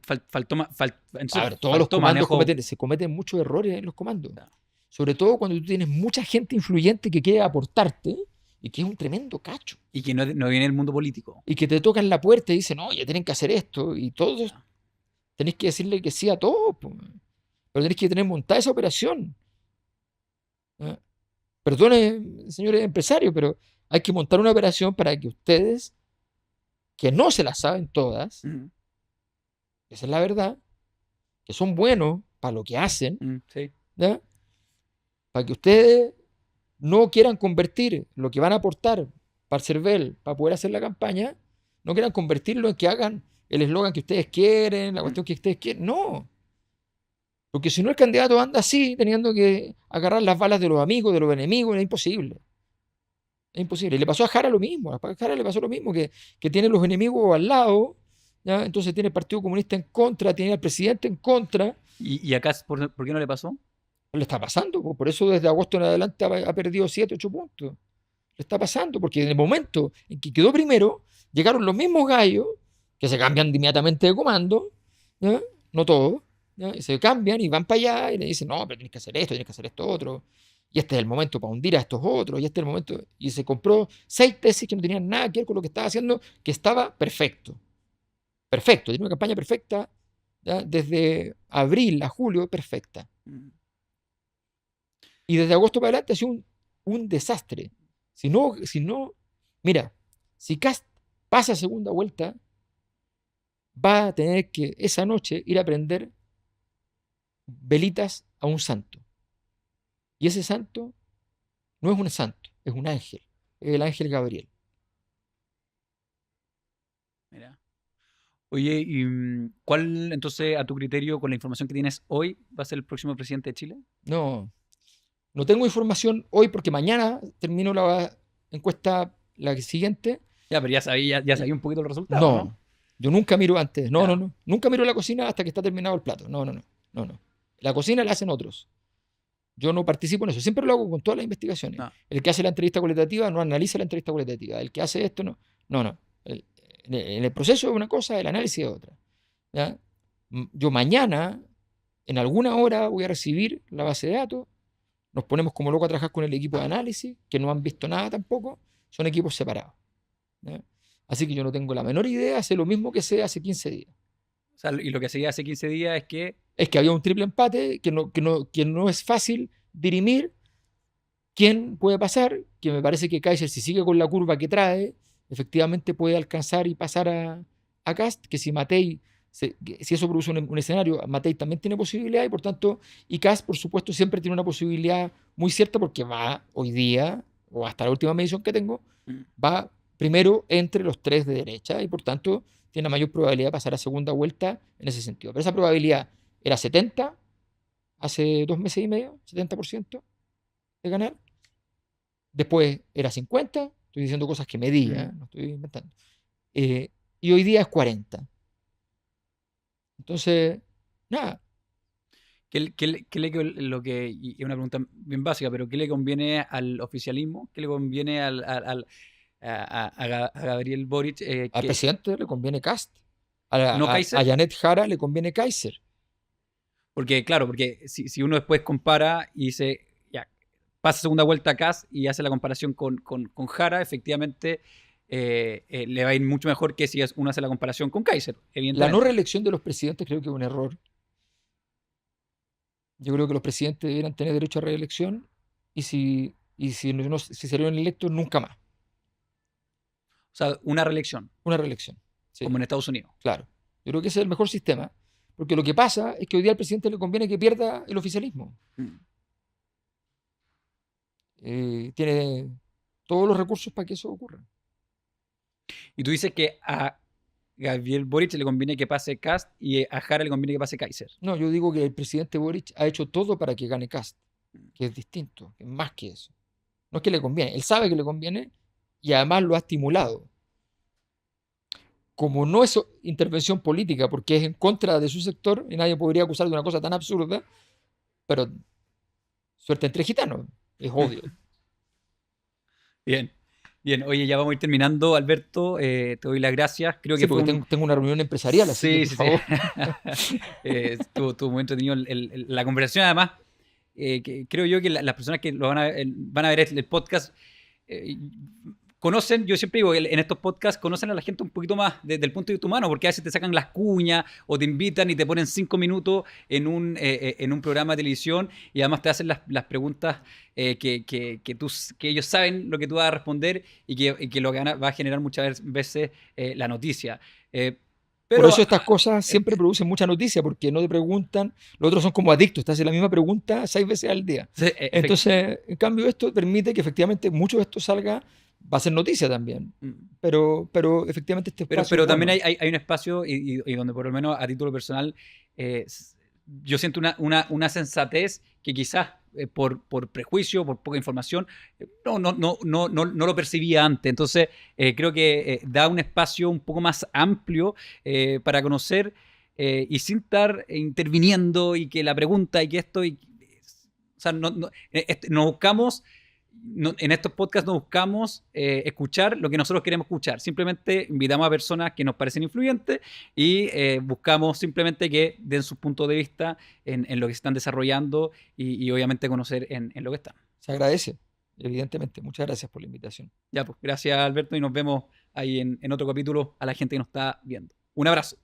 todos los comandos se cometen muchos errores en los comandos. Claro. Sobre todo cuando tú tienes mucha gente influyente que quiere aportarte y que es un tremendo cacho. Y que no viene del mundo político. Y que te tocan la puerta y dicen, no, ya tienen que hacer esto. Y todos tenés que decirle que sí a todo. Pero tenés que tener montada esa operación. Perdone, señores empresarios, pero hay que montar una operación para que ustedes, que no se la saben todas, esa es la verdad, que son buenos para lo que hacen, sí. ¿ya? Para que ustedes no quieran convertir lo que van a aportar para el CERVEL, para poder hacer la campaña, no quieran convertirlo en que hagan el eslogan que ustedes quieren, la cuestión que ustedes quieren. No. Porque si no, el candidato anda así, teniendo que agarrar las balas de los amigos, de los enemigos, es imposible. Es imposible. Y le pasó a Jara lo mismo. A Jara le pasó lo mismo, que tiene los enemigos al lado, ¿ya? Entonces tiene el Partido Comunista en contra, tiene al presidente en contra. ¿Y acá por qué no le pasó? Le está pasando. Por eso desde agosto en adelante ha perdido 7, 8 puntos. Le está pasando, porque en el momento en que quedó primero, llegaron los mismos gallos, que se cambian inmediatamente de comando, ¿ya? No todos, ¿ya? Y se cambian y van para allá y le dicen, no, pero tienes que hacer esto otro. Y este es el momento para hundir a estos otros, y este es el momento. Y se compró 6 tesis que no tenían nada que ver con lo que estaba haciendo, que estaba perfecto. Perfecto, tiene una campaña perfecta, ¿ya? Desde abril a julio, perfecta. Y desde agosto para adelante ha sido un desastre. Si no, mira, si Kast pasa a segunda vuelta, va a tener que esa noche ir a prender velitas a un santo. Y ese santo no es un santo, es un ángel, es el ángel Gabriel. Mira. Oye, ¿y cuál entonces, a tu criterio, con la información que tienes hoy, va a ser el próximo presidente de Chile? No tengo información hoy porque mañana termino la encuesta, la siguiente. Ya, pero ya sabía un poquito el resultado, ¿no? Yo nunca miro antes. No. Nunca miro la cocina hasta que está terminado el plato. No. La cocina la hacen otros. Yo no participo en eso. Siempre lo hago con todas las investigaciones. No. El que hace la entrevista cualitativa no analiza la entrevista cualitativa. El que hace esto no. No. En el proceso es una cosa, el análisis es otra. ¿Ya? Yo mañana, en alguna hora, voy a recibir la base de datos. Nos ponemos como locos a trabajar con el equipo de análisis, que no han visto nada tampoco. Son equipos separados, ¿ya? Así que yo no tengo la menor idea, sé lo mismo que sé hace 15 días. O sea, y lo que seguía hace 15 días es que... Es que había un triple empate, que no es fácil dirimir quién puede pasar, que me parece que Kaiser, si sigue con la curva que trae, efectivamente puede alcanzar y pasar a Kast, que si Matei, si eso produce un escenario, Matei también tiene posibilidad, y por tanto, y Kast, por supuesto, siempre tiene una posibilidad muy cierta, porque va hoy día, o hasta la última medición que tengo, va primero entre los 3 de derecha, y por tanto tiene la mayor probabilidad de pasar a segunda vuelta en ese sentido. Pero esa probabilidad era 70 hace 2 meses y medio, 70% de ganar. Después era 50, estoy diciendo cosas que medía, no estoy inventando. Y hoy día es 40. Entonces, nada. Lo que, y es una pregunta bien básica, pero ¿qué le conviene al oficialismo? ¿Qué le conviene a Gabriel Boric? Al presidente le conviene Kast. ¿No a Janet Jara le conviene Kaiser. Porque, claro, porque si uno después compara y dice, ya, pasa segunda vuelta a Kast y hace la comparación con Jara, efectivamente le va a ir mucho mejor que si uno hace la comparación con Kaiser. La no reelección de los presidentes creo que es un error. Yo creo que los presidentes debieran tener derecho a reelección, y y si salieron electos, nunca más. O sea, una reelección, Una reelección. Sí, como en Estados Unidos. claro. Yo creo que ese es el mejor sistema, porque lo que pasa es que hoy día al presidente le conviene que pierda el oficialismo. Tiene todos los recursos para que eso ocurra. Y tú dices que a Gabriel Boric le conviene que pase Kast y a Jara le conviene que pase Kaiser. No, yo digo que el presidente Boric ha hecho todo para que gane Kast, que es distinto, que es más que eso. No es que le conviene, él sabe que le conviene y además lo ha estimulado. Como no es intervención política, porque es en contra de su sector, y nadie podría acusar de una cosa tan absurda, pero suerte entre gitanos, es obvio. Bien, bien. Oye, ya vamos a ir terminando, Alberto. Te doy las gracias. Creo Sí, que porque tengo una reunión empresarial, así que Sí, por sí, favor. sí. Estuvo muy entretenido la conversación. Además, que creo yo que las personas que lo van a ver el podcast conocen, yo siempre digo, en estos podcasts conocen a la gente un poquito más desde el punto de vista humano, porque a veces te sacan las cuñas o te invitan y te ponen 5 minutos en un programa de televisión y además te hacen las preguntas que ellos saben lo que tú vas a responder y que lo que va a generar muchas veces la noticia. Por eso estas cosas siempre producen mucha noticia, porque no te preguntan, los otros son como adictos, te hacen la misma pregunta 6 veces al día. Sí, Entonces, en cambio, esto permite que efectivamente mucho de esto salga, va a ser noticia también, pero efectivamente este espacio Pero es también bueno. hay un espacio y donde por lo menos a título personal yo siento una sensatez que quizás por prejuicio, por poca información, no lo percibía antes. Entonces creo que da un espacio un poco más amplio para conocer y sin estar interviniendo y que la pregunta y que esto... o sea, nos buscamos... en estos podcasts no buscamos escuchar lo que nosotros queremos escuchar. Simplemente invitamos a personas que nos parecen influyentes y buscamos simplemente que den sus puntos de vista en lo que se están desarrollando y obviamente conocer en lo que están. Se agradece, evidentemente. Muchas gracias por la invitación. Ya, pues gracias Alberto y nos vemos ahí en otro capítulo a la gente que nos está viendo. Un abrazo.